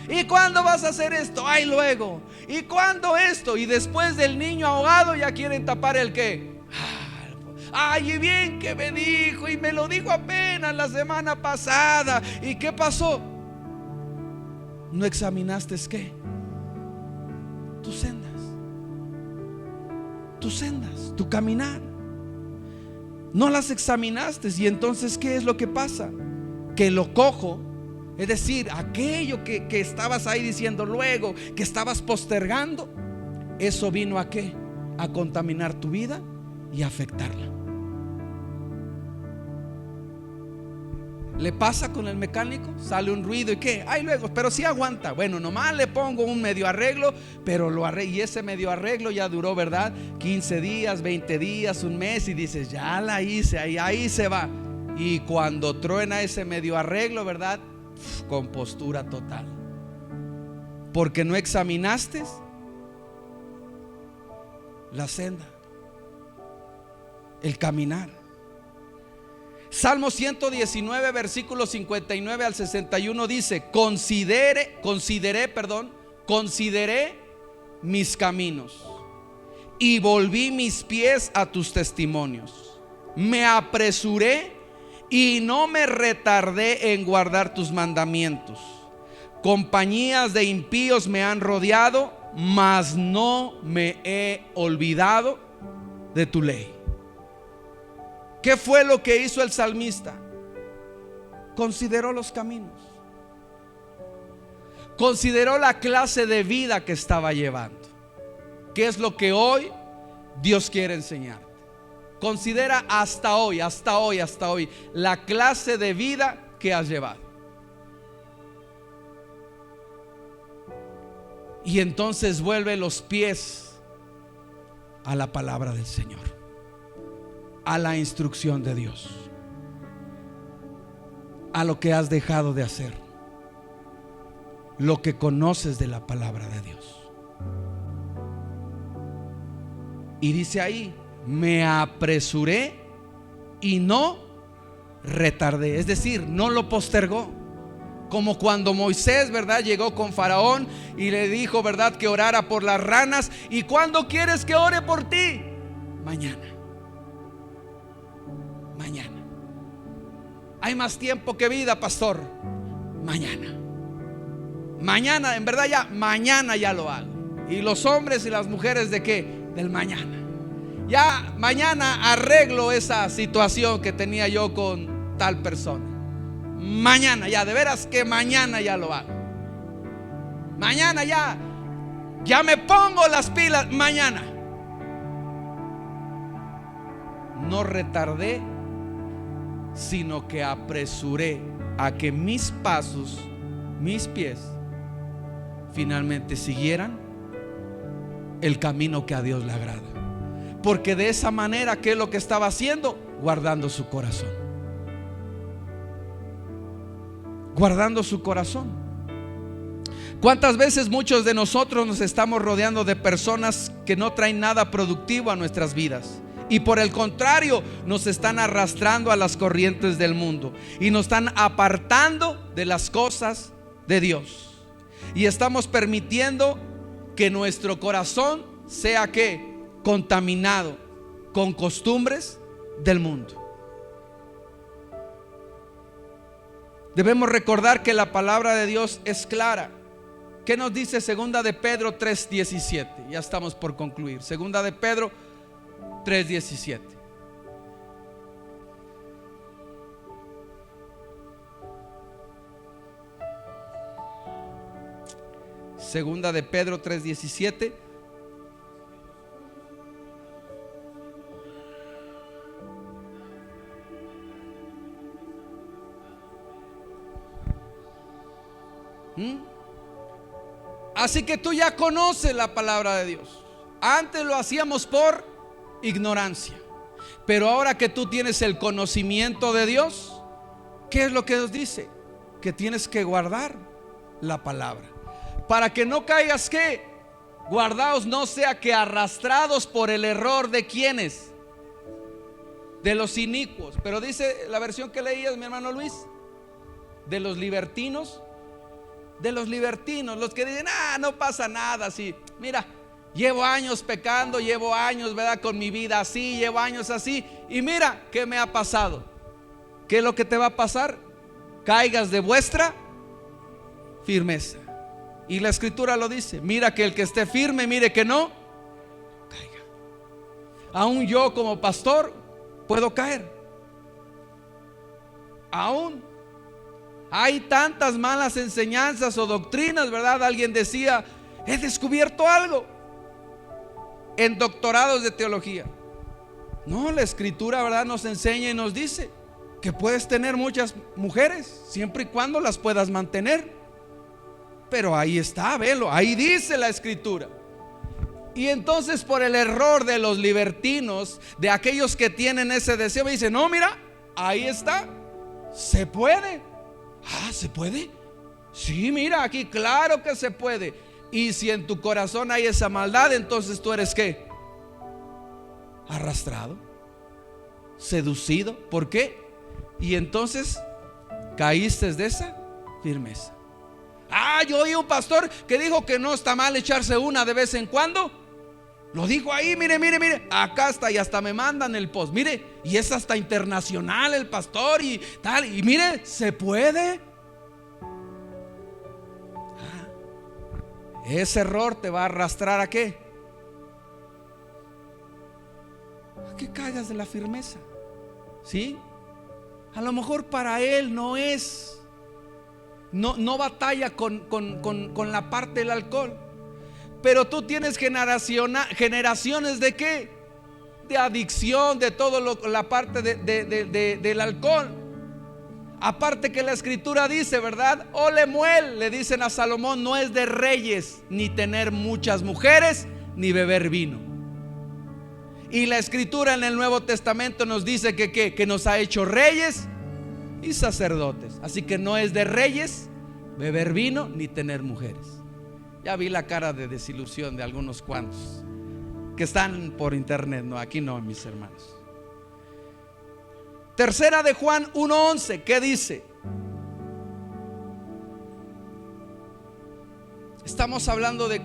¿Y cuándo vas a hacer esto? Ay, luego. ¿Y cuándo esto? Y después del niño ahogado ya quieren tapar el qué. Ay, y bien que me dijo, y me lo dijo apenas la semana pasada. ¿Y qué pasó? ¿No examinaste qué? Tus sendas. Tus sendas, tu caminar. No las examinaste. Y entonces, ¿qué es lo que pasa? Que lo cojo, es decir, aquello que estabas ahí diciendo luego, que estabas postergando, eso vino ¿a qué? A contaminar tu vida y a afectarla. ¿Le pasa con el mecánico? Sale un ruido y ¿qué? Ay, luego, pero si aguanta. Bueno, nomás le pongo un medio arreglo, pero lo arreglo, y ese medio arreglo ya duró, ¿verdad? 15 días, 20 días, un mes, y dices, ya la hice, ahí se va. Y cuando truena ese medio arreglo, ¿verdad? Compostura total. Porque no examinaste la senda, el caminar. Salmo 119, versículos 59 al 61 dice: consideré mis caminos y volví mis pies a tus testimonios. Me apresuré y no me retardé en guardar tus mandamientos. Compañías de impíos me han rodeado, mas no me he olvidado de tu ley. ¿Qué fue lo que hizo el salmista? Consideró los caminos. Consideró la clase de vida que estaba llevando. ¿Qué es lo que hoy Dios quiere enseñarte? Considera hasta hoy la clase de vida que has llevado. Y entonces vuelve los pies a la palabra del Señor, a la instrucción de Dios, a lo que has dejado de hacer, lo que conoces de la palabra de Dios. Y dice ahí: me apresuré y no retardé. Es decir, no lo postergó. Como cuando Moisés, ¿verdad?, llegó con Faraón y le dijo, ¿verdad?, que orara por las ranas. ¿Y cuándo quieres que ore por ti? Mañana. Mañana. Hay más tiempo que vida, pastor. Mañana. Mañana, en verdad ya, mañana ya lo hago. Y los hombres y las mujeres ¿de qué? Del mañana. Ya mañana arreglo esa situación que tenía yo con tal persona. Mañana ya, de veras que mañana ya lo hago. Mañana ya me pongo las pilas. Mañana. No retardé, sino que apresuré a que mis pasos, mis pies, finalmente siguieran el camino que a Dios le agrada. Porque de esa manera, ¿qué es lo que estaba haciendo? Guardando su corazón. Guardando su corazón. ¿Cuántas veces muchos de nosotros nos estamos rodeando de personas que no traen nada productivo a nuestras vidas? Y por el contrario, nos están arrastrando a las corrientes del mundo y nos están apartando de las cosas de Dios. Y estamos permitiendo que nuestro corazón sea ¿qué? Contaminado con costumbres del mundo. Debemos recordar que la palabra de Dios es clara. ¿Qué nos dice segunda de Pedro 3:17? Ya estamos por concluir. Segunda de Pedro 3:17. Segunda de Pedro 3:17. Así que tú ya conoces la palabra de Dios. Antes lo hacíamos por ignorancia, pero ahora que tú tienes el conocimiento de Dios, ¿qué es lo que Dios dice? Que tienes que guardar la palabra, para que no caigas ¿qué? Guardaos, no sea que arrastrados por el error de quienes, de los inicuos. Pero dice la versión que leías, mi hermano Luis, de los libertinos. De los libertinos, los que dicen, no pasa nada, si mira, llevo años pecando, llevo años, ¿verdad?, con mi vida así, llevo años así, y mira qué me ha pasado. ¿Qué es lo que te va a pasar? Caigas de vuestra firmeza. Y la escritura lo dice, mira que el que esté firme, mire que no caiga. Aún yo como pastor puedo caer. Aún hay tantas malas enseñanzas o doctrinas, ¿verdad? Alguien decía, he descubierto algo en doctorados de teología. No, la escritura, ¿verdad?, nos enseña y nos dice que puedes tener muchas mujeres siempre y cuando las puedas mantener. Pero ahí está, velo, ahí dice la escritura. Y entonces por el error de los libertinos, de aquellos que tienen ese deseo, me dicen, no, mira, ahí está, se puede. ¿Se puede? Sí, mira, aquí claro que se puede. Y si en tu corazón hay esa maldad, entonces tú eres ¿qué? Arrastrado, seducido. ¿Por qué? Y entonces caíste de esa firmeza. Yo oí un pastor que dijo que no está mal echarse una de vez en cuando. Lo dijo ahí, mire, acá está, y hasta me mandan el post, mire, y es hasta internacional el pastor y tal, y mire, se puede. Ese error te va a arrastrar ¿a qué? A que caigas de la firmeza. ¿Sí? A lo mejor para él no es, no batalla con la parte del alcohol. Pero tú tienes generaciones de ¿qué? De adicción, de todo la parte del alcohol. Aparte que la escritura dice, ¿verdad? Lemuel, le dicen a Salomón, no es de reyes ni tener muchas mujeres ni beber vino. Y la escritura en el Nuevo Testamento nos dice que nos ha hecho reyes y sacerdotes. Así que no es de reyes beber vino ni tener mujeres. Ya vi la cara de desilusión de algunos cuantos que están por internet. No, aquí no, mis hermanos. Tercera de Juan 1:11, ¿qué dice? Estamos hablando de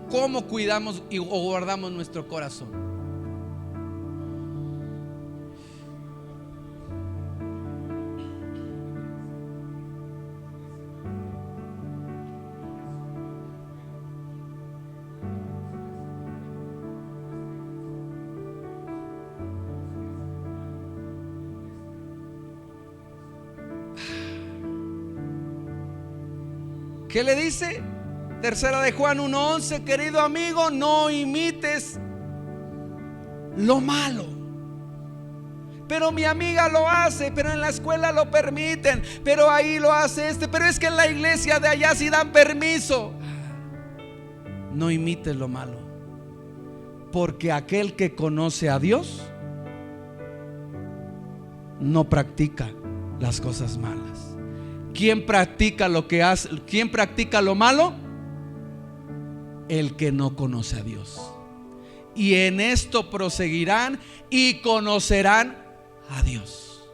cómo cuidamos o guardamos nuestro corazón. ¿Qué le dice? Tercera de Juan 1:11, querido amigo, no imites lo malo. Pero mi amiga lo hace, pero en la escuela lo permiten, pero ahí lo hace pero es que en la iglesia de allá sí dan permiso. No imites lo malo, porque aquel que conoce a Dios no practica las cosas malas. ¿Quién practica lo que hace? ¿Quién practica lo malo? El que no conoce a Dios. Y en esto proseguirán y conocerán a Dios.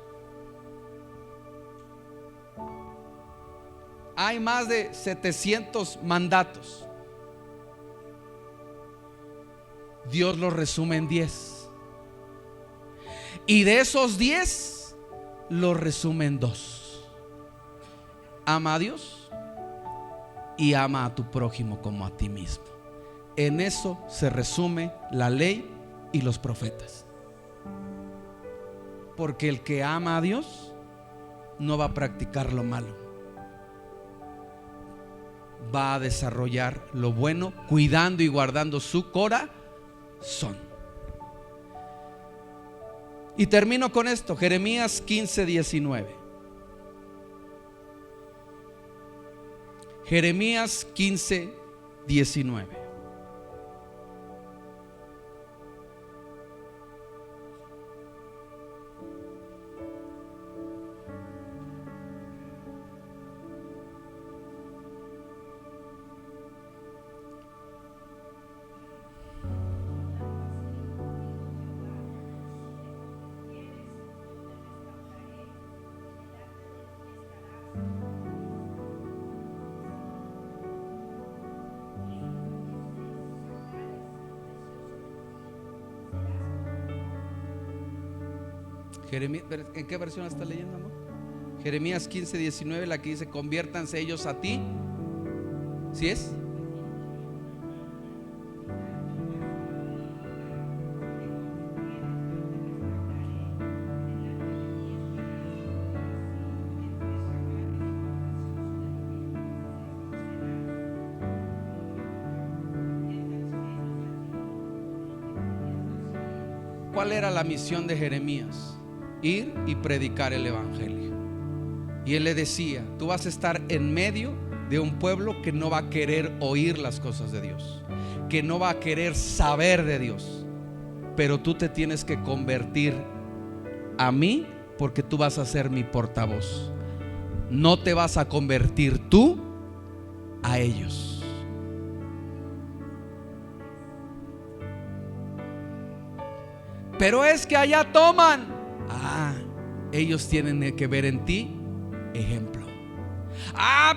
Hay más de 700 mandatos. Dios los resume en 10. Y de esos 10 los resume en 2. Ama a Dios y ama a tu prójimo como a ti mismo. En eso se resume la ley y los profetas. Porque el que ama a Dios no va a practicar lo malo, va a desarrollar lo bueno, cuidando y guardando su corazón. Y termino con esto, Jeremías 15:19. Jeremías 15:19. ¿En qué versión está leyendo, amor? Jeremías 15:19, la que dice: conviértanse ellos a ti. ¿Sí es? ¿Cuál era la misión de Jeremías? Ir y predicar el evangelio. Y él le decía: tú vas a estar en medio de un pueblo que no va a querer oír las cosas de Dios, que no va a querer saber de Dios, pero tú te tienes que convertir a mí, porque tú vas a ser mi portavoz. No te vas a convertir tú a ellos. Pero es que allá toman. Ellos tienen que ver en ti ejemplo.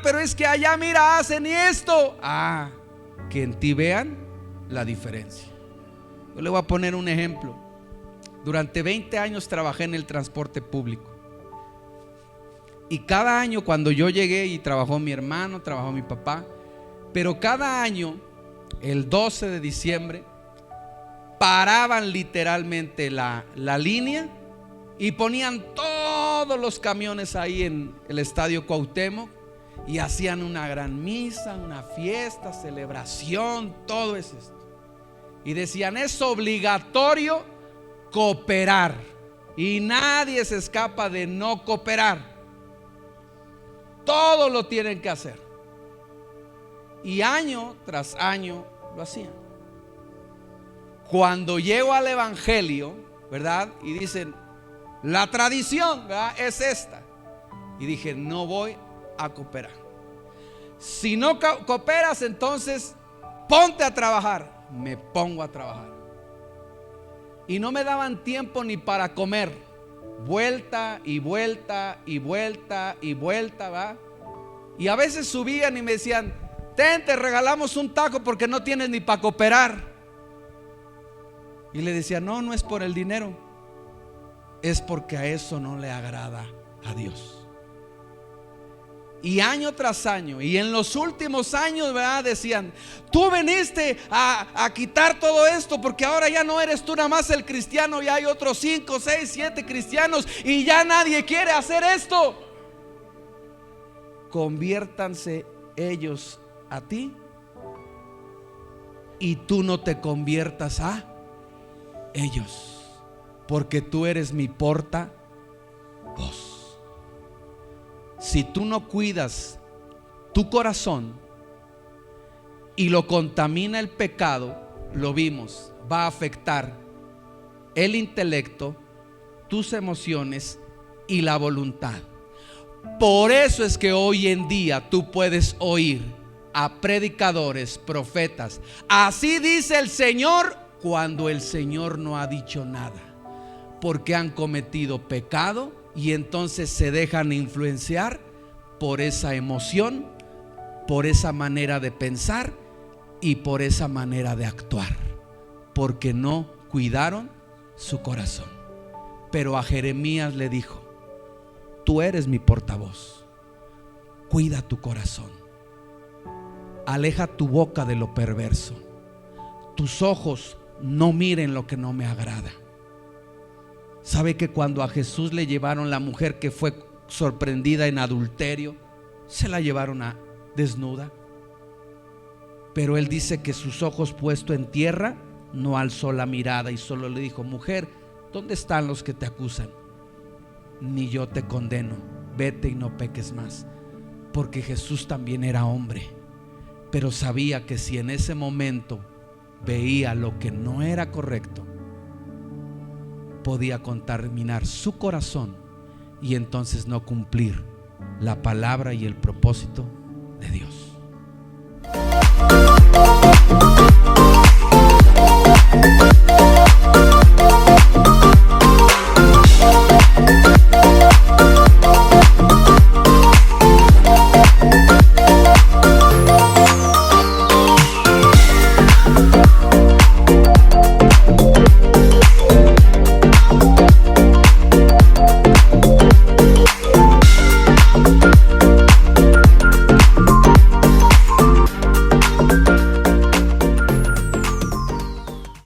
Pero es que allá, mira, hacen esto. Que en ti vean la diferencia. Yo le voy a poner un ejemplo. Durante 20 años trabajé en el transporte público. Y cada año, cuando yo llegué, y trabajó mi hermano, trabajó mi papá, pero cada año, el 12 de diciembre, paraban literalmente la línea y ponían todos los camiones ahí en el estadio Cuauhtémoc y hacían una gran misa, una fiesta, celebración, todo es esto. Y decían: es obligatorio cooperar y nadie se escapa de no cooperar. Todo lo tienen que hacer. Y año tras año lo hacían. Cuando llego al evangelio, ¿verdad? Y dicen: la tradición, ¿verdad?, es esta. Y dije: no voy a cooperar. Si no cooperas, entonces ponte a trabajar. Me pongo a trabajar. Y no me daban tiempo ni para comer. Vuelta y vuelta y vuelta y vuelta, ¿va? Y a veces subían y me decían: te regalamos un taco porque no tienes ni para cooperar. Y le decía: no es por el dinero, es porque a eso no le agrada a Dios. Y año tras año, y en los últimos años, ¿verdad?, decían: tú viniste a quitar todo esto, porque ahora ya no eres tú nada más el cristiano, ya hay otros 5, 6, 7 cristianos y ya nadie quiere hacer esto. Conviértanse ellos a ti y tú no te conviertas a ellos, porque tú eres mi portavoz. Si tú no cuidas tu corazón y lo contamina el pecado, lo vimos, va a afectar el intelecto, tus emociones y la voluntad. Por eso es que hoy en día tú puedes oír a predicadores, profetas: así dice el Señor, cuando el Señor no ha dicho nada, porque han cometido pecado y entonces se dejan influenciar por esa emoción, por esa manera de pensar y por esa manera de actuar. porque no cuidaron su corazón. Pero a Jeremías le dijo: tú eres mi portavoz, cuida tu corazón, aleja tu boca de lo perverso, tus ojos no miren lo que no me agrada. ¿Sabe que cuando a Jesús le llevaron la mujer que fue sorprendida en adulterio, se la llevaron desnuda? Pero él dice que sus ojos puestos en tierra no alzó la mirada y solo le dijo: mujer, ¿dónde están los que te acusan? Ni yo te condeno, vete y no peques más. Porque Jesús también era hombre, pero sabía que si en ese momento veía lo que no era correcto, podía contaminar su corazón y entonces no cumplir la palabra y el propósito de Dios.